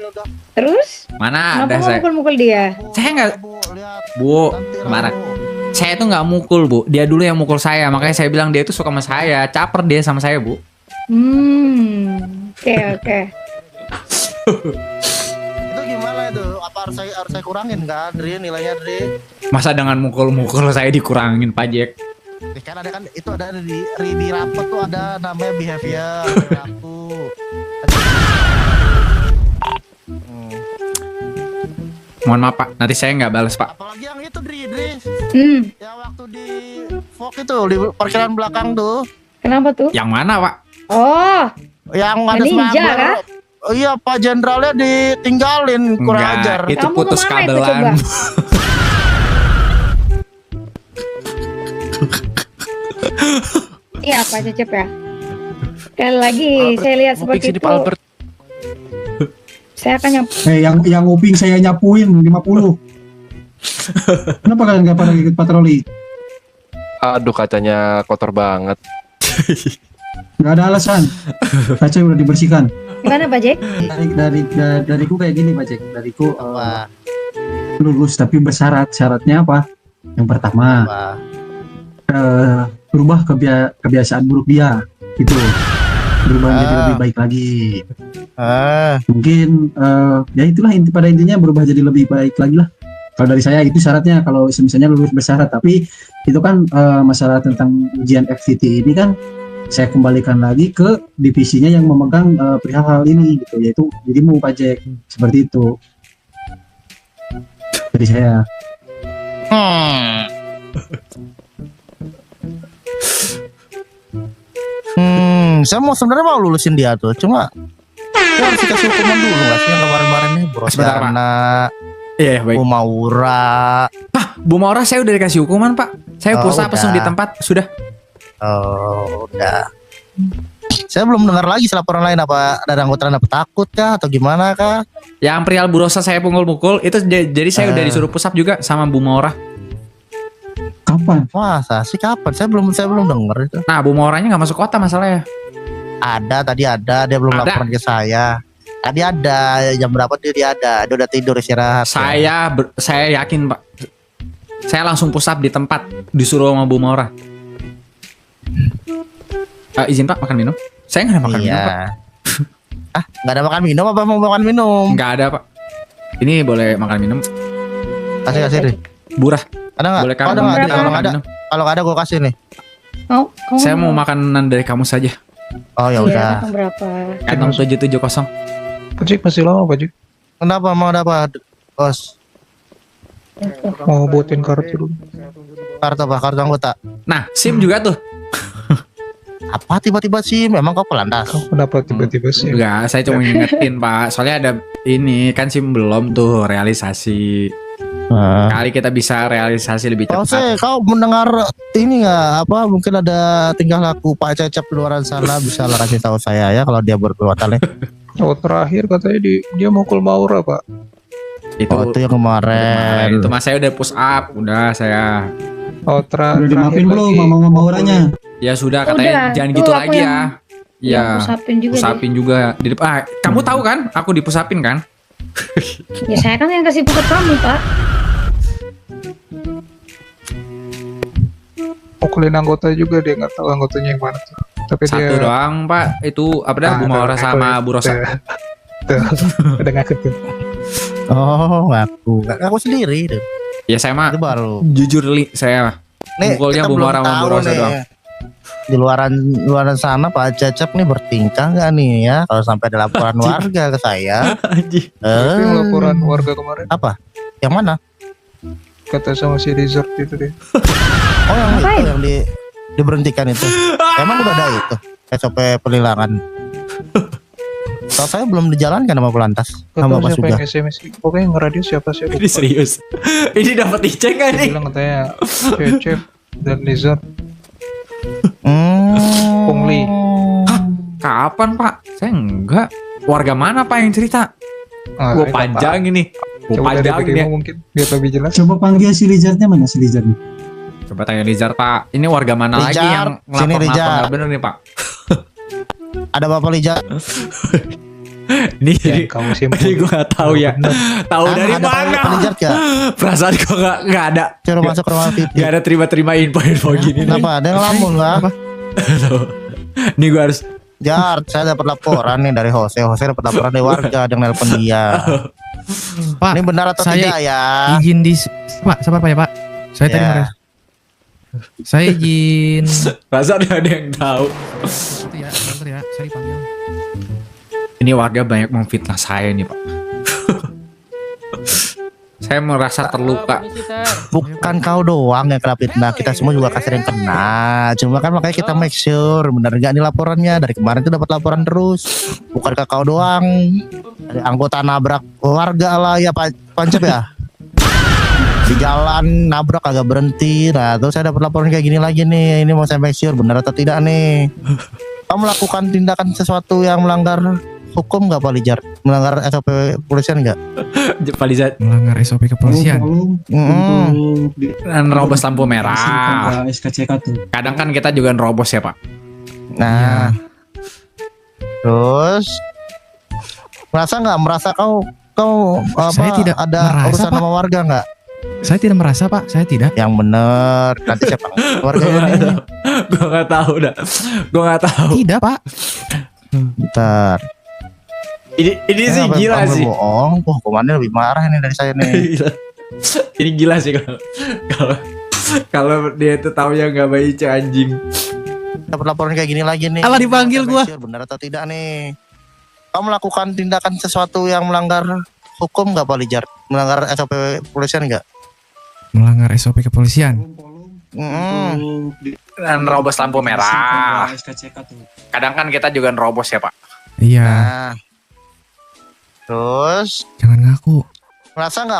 Terus? Mana Kenapa ada nggak saya? mukul-mukul dia? Saya nggak, Bu, lihat. Bu, Nanti marah. Bu. Saya tuh nggak mukul, Bu. Dia dulu yang mukul saya. Makanya saya bilang dia itu suka sama saya. Caper dia sama saya, Bu. Oke. Itu gimana itu? Apa harus saya kurangin kan, Dri, nilainya, Dri? Masa dengan mukul-mukul saya dikurangin, Pak Jack? Kan ada kan itu ada di rapot tuh ada namanya behavior perilaku. Mohon maaf, Pak. Nanti saya nggak balas, Pak. Apalagi yang itu Dri. Hmm. Ya waktu di Fok itu di parkiran belakang tuh. Kenapa tuh? Yang mana, Pak? Oh, Yang ada Ninja, smuggler. kah? Oh iya, Pak Jenderalnya ditinggalin, kurang Enggak, ajar. itu Kamu putus kemana itu, kabelan. coba? iya Pak Cecep ya. Sekali lagi saya lihat seperti itu. Saya akan yang nguping saya nyapuin 50. Kenapa kalian nggak pada ikut patroli? Aduh, kacanya kotor banget. Nggak ada alasan. Kaca udah dibersihkan. Gimana Pak Jack? Dariku kayak gini Pak Jack. Dariku Apa? lulus tapi bersyarat. Syaratnya apa? Yang pertama Apa? berubah kebiasaan buruk dia gitu, berubah menjadi lebih baik lagi. Mungkin ya itulah pada intinya berubah jadi lebih baik lagi lah. Kalau dari saya itu syaratnya, kalau misalnya lulus bersyarat. Tapi itu kan masalah tentang ujian FVT ini kan saya kembalikan lagi ke divisinya yang memegang perihal hal ini gitu, yaitu dirimu Pak Jack. Seperti itu dari saya. Saya sebenarnya mau lulusin dia tuh, cuma ya harus dikasih hukuman dulu nggak sih yang kemarin-kemarin nih, Bro Sebentar, Pak. Sana, Iya, baik. Bu Maura. Bu Maura saya udah dikasih hukuman, Pak. Saya Oh, push up langsung udah. di tempat, sudah. Oh, udah. Saya belum dengar lagi laporan lain, apa ada anggota dapat takut kah atau gimana kah? Yang perihal Bu Rosa saya pukul-pukul itu jadi saya udah disuruh push up juga sama Bu Maura. Kapan? Masa sih kapan? Saya belum dengar itu. Nah, Bu Mauranya nggak masuk kota masalahnya. Tadi ada, dia belum Ada. laporan ke saya. Tadi ada, jam berapa dia udah tidur istirahat. ya. Saya yakin, Pak. Saya langsung push up di tempat disuruh sama Bu Maura. Izin Pak, makan minum. Saya nggak ada makan minum, Pak. Nggak ada makan minum apa mau makan minum? Nggak ada, Pak. Ini boleh makan minum. Kasih deh. Burah. Ada nggak? Boleh Kalau kamu nggak ada, makan kalau nggak ada, minum. kalau nggak ada gue kasih nih. Saya mau makanan dari kamu saja. Oh ya udah. Kantong berapa? Kantong 770. Pak Jack masih lama, Pak Jack. Kenapa mau dapat, Bos? Mau buatin kartu dulu. Kartu apa? Kartu anggota. Nah, SIM juga tuh. Apa tiba-tiba sih? Memang kau pelantas. Kenapa tiba-tiba sih? Enggak, saya cuma ngingetin, Pak. Soalnya ada ini kan SIM belum tuh realisasi. Kali kita bisa realisasi lebih Kau cepat. kau mendengar ini nggak? Apa mungkin ada tingkah laku Pak Cecep di luar sana, bisa lah kasih tahu saya ya kalau dia berbuatan. Oh, terakhir katanya dia mukul Maura, Pak. Itu yang kemarin. Itu Mas saya udah push up, udah saya. Oh, Udah dimaafin belum mama Mauranya? Ya sudah, Udah, katanya jangan tuh gitu aku lagi ya. yang pusapin juga pusapin juga. Di depan. Kamu tahu kan? Aku dipusapin kan? Ya saya kan yang kasih pusat kamu Pak. Mukulin anggota juga, dia nggak tahu anggotanya yang mana tuh. Tapi Satu dia doang, Pak. Itu apa dah? Bu Maura sama Bu Rosa. Udah ngaku tuh. Oh, ngaku sendiri tuh. Ya saya mah Itu baru. jujur saya mukulnya kita Bu belum Maura sama Bu tahu Rosa nih. doang. Di luaran sana Pak Cecep nih bertingkah nggak nih ya? Kalau sampai ada laporan warga ke saya. Anjing. Tapi yang laporan warga kemarin Apa? Yang mana? kata sama si Rizard itu deh. Oh yang itu yang diberhentikan itu. Emang udah ada itu SOP penilangan. Kalau saya belum dijalankan sama Polantas sama Kata Pak siapa Suga. yang SMS? Pokoknya yang ngeradio siapa sih? Ini serius. Ini dapat dicek kan Dia nih? bilang katanya Cecep dan Rizard. Pungli. Kapan, Pak? Saya enggak. Warga mana, Pak, yang cerita? Gua panjang ini. Gua Coba dari panjang dirimu ini. mungkin biar lebih jelas. Coba panggil si Rizardnya, mana si Rizardnya? Coba tanya Rizard, Pak. Ini warga mana lagi Rizard, yang sini, ngelapor Rizard. nggak bener nih, Pak? Ada Bapak Lija. Ini Yang kamu simpul. ini gue gak tahu ya. Tahu dari Ada mana? Pak ya? Perasaan gue gak ada. Suruh masuk ke rumah Titi. Gak ada terima info gini nih. Kenapa? Ada yang ngelamun nggak? Nih gue harus. Jar, saya dapat laporan nih dari Jose. Jose dapat laporan dari warga ada yang nelpon dia. Pak, Ini benar atau saya tidak ya? izin Pak, sabar Pak ya Pak. Saya tadi Ya. merasa. Saya izin. Perasaan gak ada yang tahu. Itu ya, bentar ya, saya dipanggil. Ini warga banyak memfitnah saya nih Pak. Saya merasa terluka. Bukan kau doang yang kena fitnah, kita semua juga kasih yang kena. Cuma kan makanya kita make sure benar nggak nih laporannya. Dari kemarin tuh dapat laporan terus. Bukan kau doang. Ada anggota nabrak warga lah ya Pancep ya. Di jalan nabrak agak berhenti. Nah terus saya dapat laporan kayak gini lagi nih. Ini mau saya make sure benar atau tidak nih. Kamu melakukan tindakan sesuatu yang melanggar hukum nggak Pak Lijar? Melanggar SOP kepolisian nggak? Pak Liza. Melanggar SOP kepolisian. Dan robos lampu merah. SKCK tuh. Kadang kan kita juga nerobos ya Pak. Nah, terus merasa kau apa, Saya tidak ada merasa, urusan Pak. sama warga nggak? Saya tidak merasa Pak, saya tidak. Yang bener nanti siapa warga ini? Gue gak tahu dah. Gue gak tahu. Tidak Pak. Bentar. Ini sih Sampai gila sih. Bohong, komandan lebih marah ini dari saya nih. Gila. Ini gila sih kalau dia itu tahu yang nggak baik anjing. Dapat laporan kayak gini lagi nih. Alah, dipanggil Saya gua. make sure benar atau tidak nih? Kamu melakukan tindakan sesuatu yang melanggar hukum nggak Pak Lijar? Melanggar SOP kepolisian nggak? Melanggar SOP kepolisian. Dan nerobos lampu merah. SKCK tuh. Kadang kan kita juga nerobos ya Pak. Iya. Nah, terus Jangan ngaku.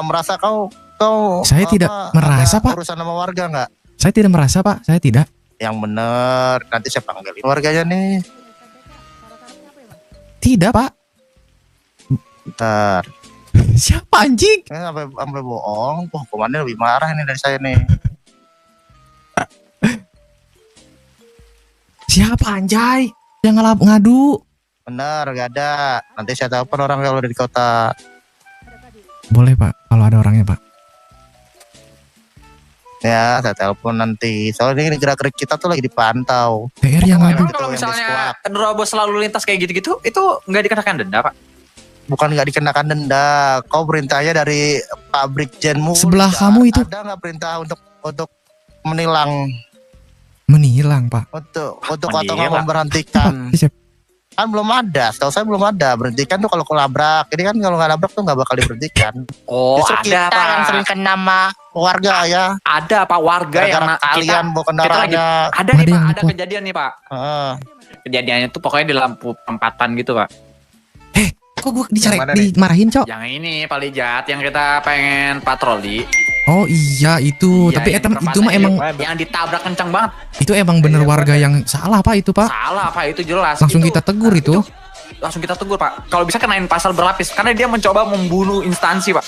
merasa kau Saya tidak merasa, ada Pak. urusan sama warga nggak? Saya tidak merasa Pak, saya tidak. Yang bener nanti saya panggilin warganya nih. Tidak Pak. Bentar. Siapa anjing? Ini sampai bohong. Komandan lebih marah ini dari saya nih. Siapa anjay? Yang ngadu. Bener gak ada. Nanti saya telepon orang kalau dari kota. Boleh Pak, kalau ada orangnya Pak. Ya saya telepon nanti. Soalnya ini gerak-gerik kita tuh lagi dipantau. TR yang ngadu. Emang kalau misalnya nerobos lalu lintas kayak gitu-gitu, itu nggak dikenakan denda Pak? Bukan nggak dikenakan denda. Kau perintahnya dari Pak Brigjenmu. Sebelah kamu itu. Ada nggak perintah untuk menilang? Menilang Pak. Untuk atau nggak Menilang. memberhentikan? Siap. Kan belum ada. Setahu saya belum ada. Berhentikan tuh kalau labrak. Ini kan kalau nggak labrak tuh nggak bakal diberhentikan. Oh Justru ada kita yang Pak. sering kena nama warga ya. Ada Pak warga yang Gara-gara kalian bawa kendaraannya. ada nih Ada Pak, yang ada ikut. kejadian nih Pak. Heeh. Kejadiannya tuh pokoknya di lampu perempatan gitu Pak. Kok gue Yang mana nih? dimarahin Cok? Yang ini paling jahat yang kita pengen patroli. Oh iya itu. Iya, Tapi yang di itu mah perempatan emang yang ditabrak kencang banget. itu emang bener warga yang salah Pak itu Pak. Salah Pak, itu jelas. Langsung Itu- kita tegur itu. Langsung kita tegur Pak. Kalau bisa kenain pasal berlapis karena dia mencoba membunuh instansi Pak.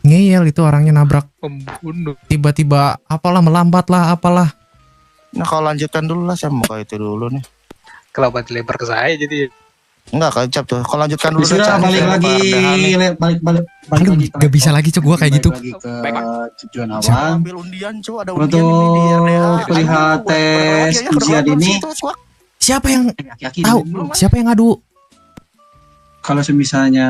Ngeyel itu orangnya nabrak. Pembunuh. Tiba-tiba apalah melambat lah apalah. Nah kalau lanjutkan dulu lah saya mau ke itu dulu nih. Kenapa dilebar ke saya jadi? Enggak kecap tuh. Kalau lanjutkan dulu Bisa deh, Cak. balik Saya lagi, mau balik Aduh, lagi. gak bisa lagi Cok gua kayak gitu. Balik lagi ke Baik, Pak. tujuan ke awal. ambil undian cu, ada undian ini di Untuk RDA. perihal tes ujian ini, Siapa yang Aki-aki tahu? dulu. Siapa yang ngadu? Kalau semisalnya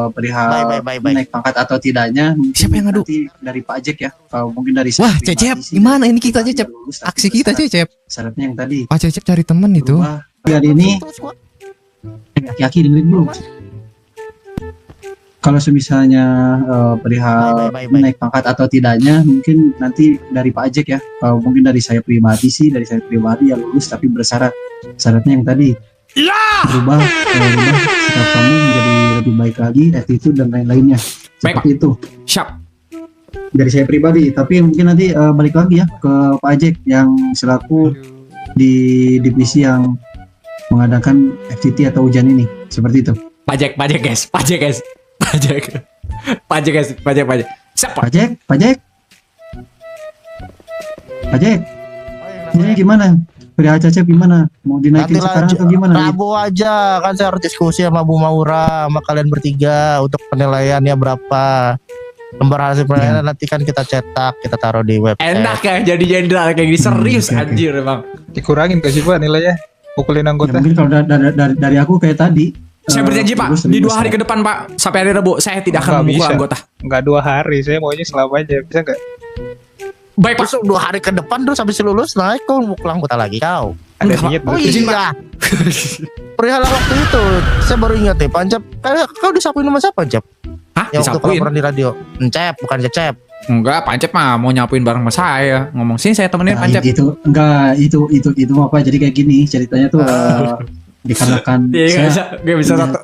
perihal Baik. naik pangkat atau tidaknya, mungkin Siapa yang ngadu? nanti dari Pak Jack ya, mungkin dari Wah, saya Cecep, pribadi sih, gimana dari ini kita, pribadi Cecep? yang lulus, tapi Aksi kita bersyarat- Cecep. Syaratnya yang tadi. Pak Cecep cari temen itu. Berubah. Ujian ini, aki-aki dengerin dulu. Kalau semisalnya perihal Baik. naik pangkat atau tidaknya, mungkin nanti dari Pak Jack ya, mungkin dari saya pribadi sih, dari saya pribadi yang lulus tapi bersyarat. Syaratnya yang tadi. Berubah sikap kamu menjadi lebih baik lagi, attitude dan lain-lainnya. Baik, Seperti itu. Siap. Dari saya pribadi, tapi mungkin nanti balik lagi ya ke Pak Jack yang selaku di divisi yang mengadakan FTT atau ujian ini. Seperti itu. Pajak guys. Siap Pak. Pak Jack. Ini gimana? Pria Cecep gimana? Mau dinaikin Nanti sekarang atau gimana? Rabu aja kan saya harus diskusi sama Bu Maura sama kalian bertiga untuk penilaiannya berapa. Lembar hasil penilaian nanti kan kita cetak, kita taruh di website. Enak ya jadi jenderal kayak gini, serius anjir emang. Dikurangin gak sih Pak nilainya? Pukulin Ya, anggota. mungkin kalau dari aku kayak tadi. Saya berjanji Pak, di 2 hari ke depan Pak, sampai hari Rabu saya tidak akan Nggak memukul bisa. anggota. Enggak 2 hari, saya maunya selamanya. Bisa enggak? Baik Pak. Terus 2 hari ke depan terus habis lulus naik kau mukul anggota lagi kau. Ada Enggak, niat Oh berarti. Izin, Pak. iya. Perihal waktu itu saya baru ingat nih Pancap. Kau disapuin sama siapa Pancap? Hah, Yang untuk disapuin? laporan di radio. Encep bukan Cecep. Enggak, Pancep mah mau nyapuin bareng sama saya. Ngomong sini saya temenin Nah, Pancep. itu apa? Jadi kayak gini ceritanya tuh dikarenakan Iya, gak bisa punya- satu.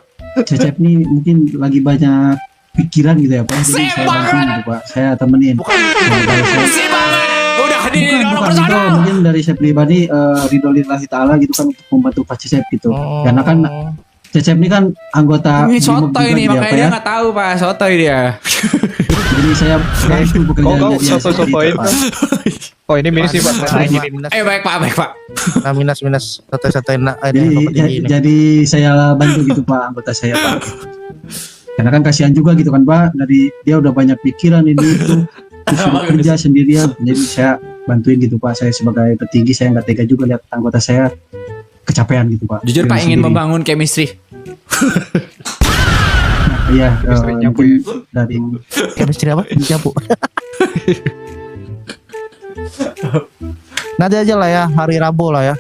Cecep nih mungkin lagi banyak pikiran gitu ya Pak. Jadi Sip saya banget. bantuin gitu Pak. Saya temenin. Bukan. Nah, kalau saya- Si banget. Udah di bukan itu mungkin dari saya pribadi ridho lillahi ta'ala gitu kan untuk membantu Pak Cecep gitu. Karena kan Cecep ini kan anggota Ini Brimob soto juga ini, gitu ya, makanya Pak, dia ya. nggak tahu Pak, soto dia. Jadi saya bantu pekerjaan Kau dia soto-sotoin Pak. Pak. Oh ini minus sih Pak. Saya kirim. Baik Pak, baik Pak. Nah, minus satu Jadi saya bantu gitu Pak anggota saya Pak. Karena kan kasihan juga gitu kan Pak, dari dia udah banyak pikiran ini itu terus kerja sendirian, jadi saya bantuin gitu Pak. Saya sebagai petinggi saya nggak tega juga lihat anggota saya kecapean gitu Pak. Jujur Pak, Dengan ingin sendiri. membangun chemistry. Iya, Istrinya mungkin dari chemistry apa? Nyapu. Nanti aja lah ya, hari Rabu lah ya.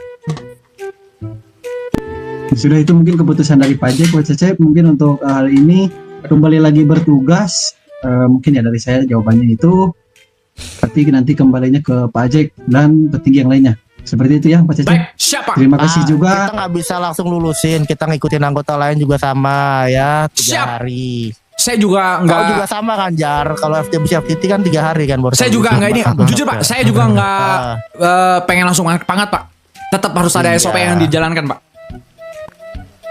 sudah itu mungkin keputusan dari Pajak Pak Cecep. Mungkin untuk hari ini kembali lagi bertugas. Mungkin ya dari saya jawabannya itu. Tapi nanti kembalinya ke Pajak dan petinggi yang lainnya. Seperti itu ya Pak Cecep. Baik, siapa? Terima kasih Ah, juga. Kita nggak bisa langsung lulusin, kita ngikutin anggota lain juga sama ya, 3 Siap. hari. Saya juga Kau juga nggak. sama kan Jar, kalau FTT kan 3 hari kan baru. Saya juga nggak ini. Jujur Pak, saya juga nggak pengen langsung pangat Pak. Tetap harus ada Iya. SOP yang dijalankan Pak.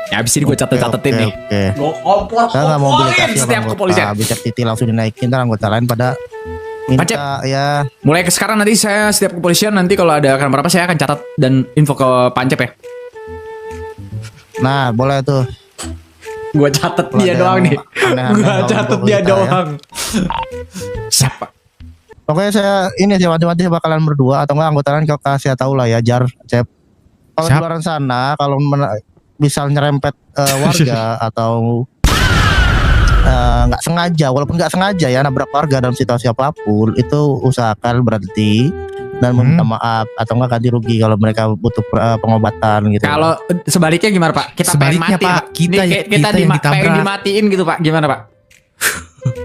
Ya abis ini gue catet-catetin nih. Oke. Gue kompor Kita nggak mau mobilisasi setiap kepolisian. Habis FTT langsung dinaikin, ntar anggota lain pada minta Pacet. ya. Mulai ke sekarang nanti saya setiap kepolisian nanti kalau ada akan berapa saya akan catat dan info ke Pancep ya. Nah, boleh tuh. Gue catet Kalau dia ada doang yang nih. aneh-aneh Gue kalau catet untuk dia kita ya. doang. Siapa? Pokoknya saya ini sih mati-mati bakalan berdua atau enggak anggota lain kau kasih tahu lah ya Jar, Cep. Kalau di Siap. luar sana kalau misal nyerempet warga atau nggak sengaja, walaupun nggak sengaja ya nabrak warga dalam situasi apapun, itu usahakan berhenti dan meminta maaf atau enggak ganti rugi kalau mereka butuh pengobatan gitu. Kalau sebaliknya gimana Pak? Kita pengen Sebaliknya, mati Pak. Pak. Kita Ini yang kita pengen ditabrak. dimatiin gitu Pak. Gimana Pak?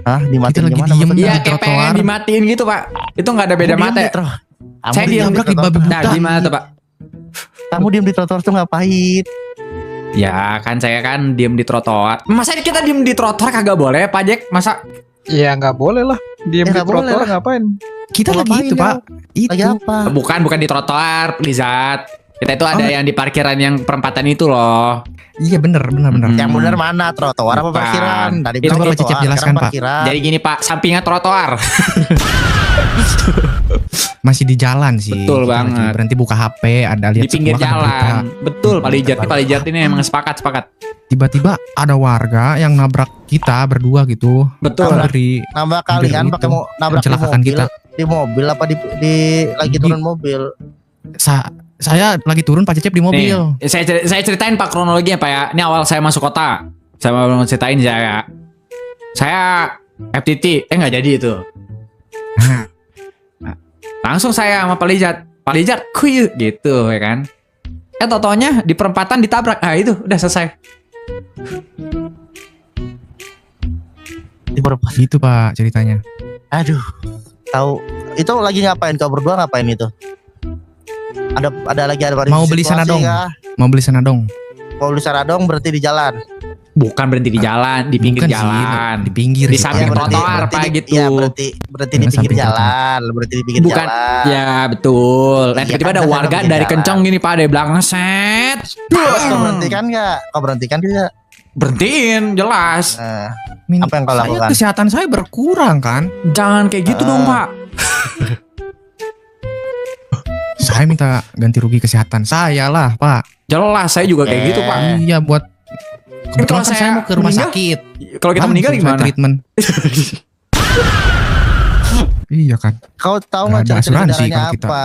Hah, dimatiin Kita lagi gimana diem maksudnya? Iya di kayak pengen trotoar. dimatiin gitu Pak. Itu nggak ada beda Kamu mata. diem ya? di tro- Kamu Saya diem diem. di Tabrak di trotoar. babi Nah buta. gimana tuh Pak? Kamu diem di trotoar tuh ngapain? Ya kan saya kan diem di trotoar. Masa kita diem di trotoar kagak boleh Pak Jack? Masa Ya nggak boleh lah. Diam Ya, di nggak boleh trotoar lah. ngapain? Kita lagi Ngapain itu ya? Pak. Lagi Itu. apa? bukan di trotoar, Lizat. Kita itu ada yang di parkiran yang perempatan itu loh. Iya bener. Yang benar mana trotoar apa Bukan. parkiran? Tadi Itu bilang Bapak trotoar, Cecep jelaskan, sekarang Pak. parkiran. Jadi gini Pak, sampingnya trotoar. Masih di jalan sih. Betul Kita lagi banget. Berhenti buka HP, ada lihat Di pinggir semua kan ada berita. jalan. Betul, Pak Lijat ini emang sepakat. Tiba-tiba ada warga yang nabrak kita berdua gitu. Betul. Dari Nambah kalian Itu. pakai nabrak di Mencelakakan mobil, kita. di mobil apa di lagi turun mobil? saya lagi turun Pak Cecep di mobil. Nih, saya ceritain Pak kronologinya Pak ya. Ini awal saya masuk kota. Saya mau ceritain saya. Saya FTT, nggak jadi itu. Nah, langsung saya sama Pak Lijat, kuy gitu ya kan. Totonya di perempatan ditabrak. Ah itu udah selesai. Di berapa? Gitu Pak ceritanya. Aduh, tahu itu lagi ngapain? Kau berdua ngapain itu? Ada lagi ada Mau beli sanadong. Mau beli sanadong. Mau beli sanadong berarti di jalan. Bukan berhenti di jalan, di pinggir Bukan sih, jalan. di pinggir Di sih, samping Pak. trotoar Pak gitu. Iya, berarti di Yang pinggir samping jalan, berarti di pinggir Bukan, jalan. ya betul. Iya, Tiba-tiba kan, ada saya warga pinggir dari jalan. kenceng gini Pak dari belakang set. Terus kau berhentikan nggak? Kau berhentikan tidak? Berhentiin jelas. Nah, Min- apa yang kau saya lakukan? kesehatan saya berkurang kan. Jangan kayak gitu dong Pak. Saya minta ganti rugi kesehatan saya lah, Pak. Jelas saya juga kayak gitu, Pak. Iya, buat Kan kalau kebetulan kan saya saya mau ke rumah meninggal, sakit. Kalau kita meninggal Langsung saya gimana? treatment. Iya kan. Kau tahu Nggak nggak ada ciri asuransi kendaraannya kalau kita apa?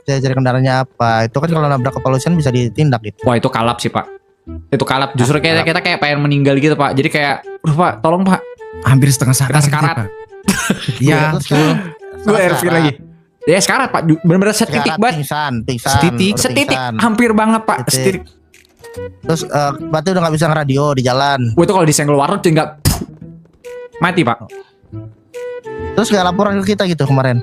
Ciri kendaraannya apa? Itu kan kalau nabrak kepolisian bisa ditindak gitu. Wah, itu kalap sih, Pak. Itu kalap. Justru kita kayak pengen meninggal gitu, Pak. Jadi kayak, Pak, tolong, Pak. Hampir setengah sekarat. Kita sekarat. Pak. Iya, Terus betul. Gue RV lagi. Ya sekarat, Pak. Bener-bener setitik Sekarat, banget. pingsan, Setitik, udah Setitik. pingsan. Hampir banget, Pak. Setitik. Setitik. Terus berarti udah nggak bisa ngeradio di jalan. Wah, itu kalau disenggol warung tinggal mati, Pak. Terus nggak laporan ke kita gitu kemarin?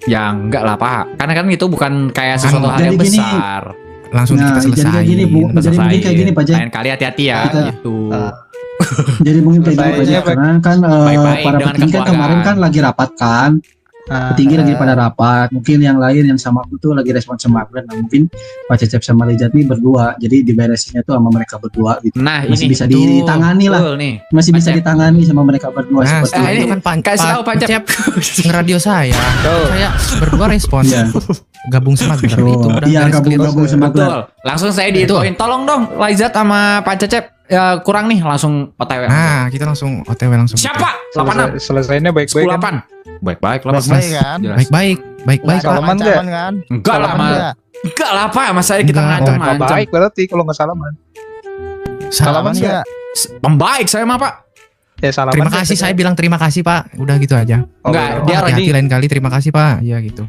Ya enggak lah, Pak. Karena kan itu bukan kayak sesuatu hal yang Jadi gini. besar. Langsung Nah, kita jadi selesai. kayak gini, Bu. Kita Jadi mungkin kayak gini, Pak Jack. Lain kali hati-hati ya, Kita- gitu. Jadi mungkin kayak gini Pak Selesainya Jack. Karena kan Baik-baik para dengan petinggi kan kemarin kekeluargaan. kan lagi rapat kan. Petinggi lagi pada rapat. Mungkin yang lain yang sama aku tuh lagi respon smuggler. Nah, mungkin Pak Cecep sama Lijat nih berdua. Jadi diberesinnya tuh sama mereka berdua gitu. Nah, Masih ini bisa Betul. ditangani lah. betul nih. Masih bisa Pak Cep. ditangani sama mereka berdua Nah, seperti ini ini kan kasih tahu, Pak Cep. ngeradio saya. Saya berdua respon. Iya. Gabung smuggler Oh, itu udah iya, garis clear. gabung smuggler. Betul. Langsung saya diinfoin. Tolong dong, Laizat sama Pak Cecep. Ya, kurang nih, langsung OTW. Nah, kita langsung OTW langsung. Siapa? 86. Selesainya baik-baik kan? 108. Baik-baik lah, Mas. Baik-baik kan? Jelas. Baik-baik, baik-baik. Nggak ada Salaman ancaman kan? Enggak lah, Salaman Mas. nggak? Enggak lah, Pak. Mas saya kita Enggak. ngancam Nggak ngancam. baik berarti kalau nggak salaman. Salaman nggak? nggak? Pembaik saya mah, Pak. Ya salaman. Terima kasih, saya bilang terima kasih, Pak. Udah gitu aja. Enggak, Oh, dia Hati-hati lain kali, terima kasih, Pak. Ya gitu.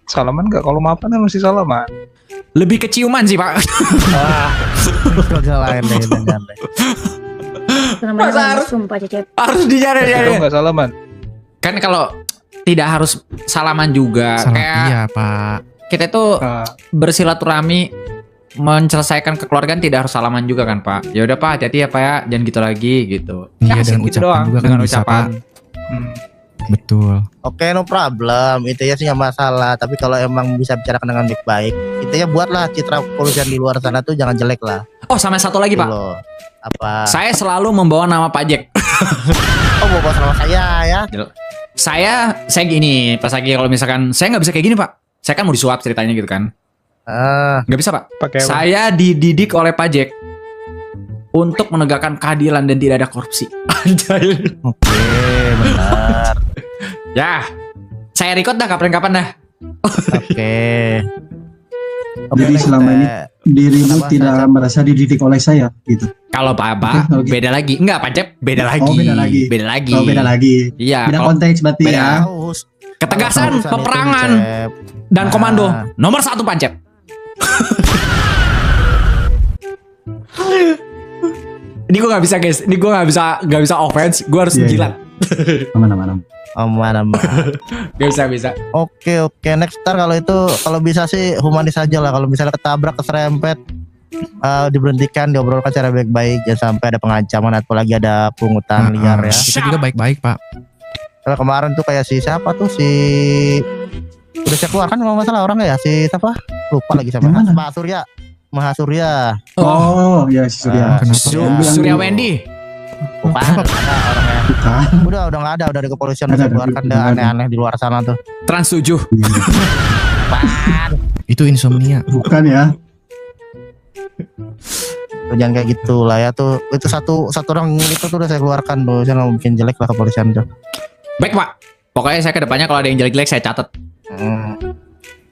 salaman nggak? Kalau maafan kan mesti salaman. Lebih keciuman sih, Pak. Udah lain deh, jangan deh. Namanya Masa harus- langsung Pak Cecep. Harus dijari Itu nggak salaman. Kan kalau tidak harus salaman juga. Salah, Kayak iya, Pak. kita tuh Nah, bersilaturahmi menyelesaikan kekeluargaan tidak harus salaman juga kan, Pak. Ya udah, Pak, hati-hati ya, Pak ya. Jangan gitu lagi gitu. Iya, asik dengan gitu ucapan doang. juga kan Dengan bisa, ucapan. hmm. Betul. Oke, no problem. Itu ya sih nggak masalah. Tapi kalau emang bisa bicarakan dengan baik-baik, itu ya buatlah citra kepolisian di luar sana tuh jangan jelek lah. Oh, sama satu lagi, Pak. Loh. Apa? Saya selalu membawa nama Pak Jack. Oh, bawa sama saya ya. Saya gini, pas lagi kalau misalkan saya nggak bisa kayak gini, Pak. Saya kan mau disuap ceritanya gitu kan. Nggak bisa, Pak. Pakai apa? Saya dididik oleh Pak Jack untuk menegakkan keadilan dan tidak ada korupsi. Anjay. Oke, benar. Ya, saya record dah kapan-kapan dah. Oke. Jadi selama ini dirimu Kenapa tidak saya- merasa dididik oleh saya gitu. Kalau Bapak Oke, oke. beda lagi. Enggak, Pak Cep, beda lagi. Oh, beda lagi. Beda lagi. Oh, beda lagi. Iya, Beda kalau konteks berarti beda. ya. ketegasan, Urusan itu, peperangan Cep. dan Nah. komando nomor 1 Pak Cep. Ini gue nggak bisa, guys. Ini gue nggak bisa offense. Gue harus Iya, menjilat. Aman. Aman. Gak bisa. Oke, next ntar kalau itu kalau bisa sih humanis aja lah. Kalau misalnya ketabrak, keserempet, diberhentikan, diobrolkan secara baik-baik, jangan sampai ada pengancaman atau lagi ada pungutan liar ya. Itu juga baik-baik, Pak. Kalau kemarin tuh kayak si siapa tuh si udah saya keluarkan kalau nggak salah orangnya ya si siapa lupa lagi sama Yang mana? Maha Surya Oh, ya si Surya. Kenapa? Surya Wendy. bukan ada orangnya Bukan. udah nggak ada di kepolisian udah Ada, saya keluarkan ada. dah aneh-aneh di luar sana tuh Trans 7. Itu insomnia. Bukan ya. Tuh, jangan kayak gitu lah ya tuh itu satu orang itu tuh udah saya keluarkan tuh saya nggak bikin jelek lah kepolisian tuh. Baik, Pak. Pokoknya saya kedepannya kalau ada yang jelek-jelek saya catat.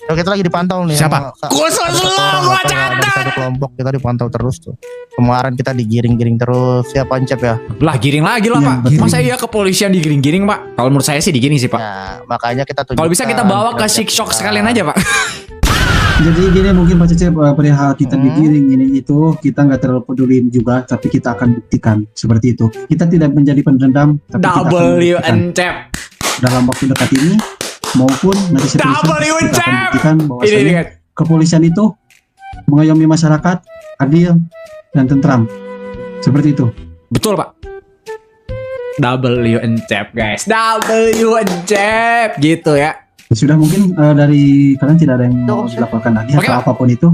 Oh, kita lagi dipantau nih. Siapa? Khusus Ada lu, satu orang gua apa ya, ada di catat. satu kelompok kita dipantau terus tuh. Kemarin kita digiring-giring terus. Siapa Cep ya? Lah, giring lagi lah, Iya, Pak. betul. Masa iya kepolisian digiring-giring, Pak? Kalau menurut saya sih digiring sih, Pak. Ya, makanya kita tunjukkan. Kalau bisa kita bawa ke Six Shock sekalian aja, Pak. Jadi gini mungkin Pak Cecep perihal kita digiring ini itu kita nggak terlalu peduli juga, tapi kita akan buktikan seperti itu. Kita tidak menjadi pendendam, tapi kita akan membuktikan Cep. dalam waktu dekat ini maupun nanti seterusnya W kita akan Cep. buktikan Ini bahwasanya lihat. kepolisian itu mengayomi masyarakat adil dan tentram. Seperti itu. Betul, Pak. Cep, guys. Cep gitu ya. Sudah mungkin dari kalian tidak ada yang mau dilaporkan lagi Oke, atau Pak. apapun itu.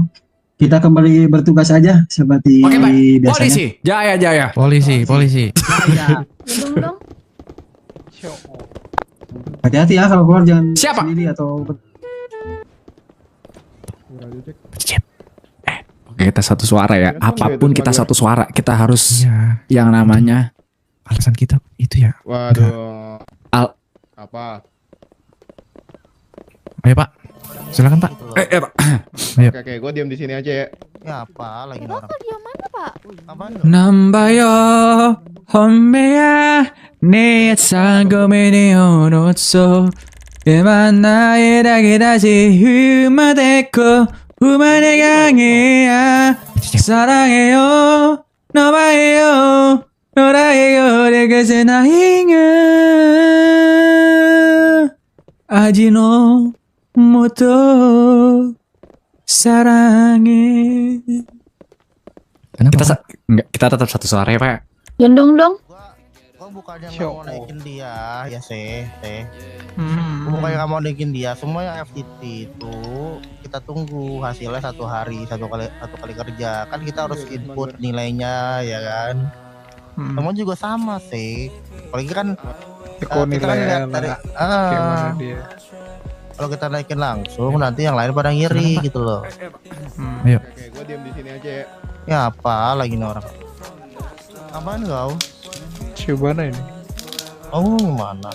Kita kembali bertugas aja seperti Oke, Pak. biasanya. Polisi, jaya. Polisi. Dong dong. Hati-hati ya kalau keluar jangan Siapa? sendiri atau Cep. Oke, kita satu suara ya. Apapun kita satu suara. Kita harus Iya. yang namanya Alasan kita itu ya. Waduh. Al. Apa? Ayo Pak. Silakan Pak. Pak. Ayo. Oke, gue diam di sini aja ya. Ya apa lagi nih orang? Dia mana, Pak? Apaan? Nambayo Homeya Netsagome de onotso Emanae dake dashi Humadeko Humane gangeya Sarangeyo Nobaeyo Noraeyo Dekase nainga Aji no Moto Sarange. Kenapa? Kita tetap satu suara ya Pak. Gendong dong. Gua bukannya nggak mau naikin dia, ya sih. Gua bukannya nggak mau naikin dia. Semua yang FTT itu kita tunggu hasilnya satu hari, satu kali kerja. Kan kita harus input nilainya, ya kan. Semua juga sama sih. Apalagi kan kita kan lihat dari Gimana dia? kalau kita naikin langsung nanti yang lain pada ngiri gitu loh. Ayo. Oke, gue diam di sini aja ya. Ya apa lagi nih orang? Apaan kau? Siapa ini? Oh, mana?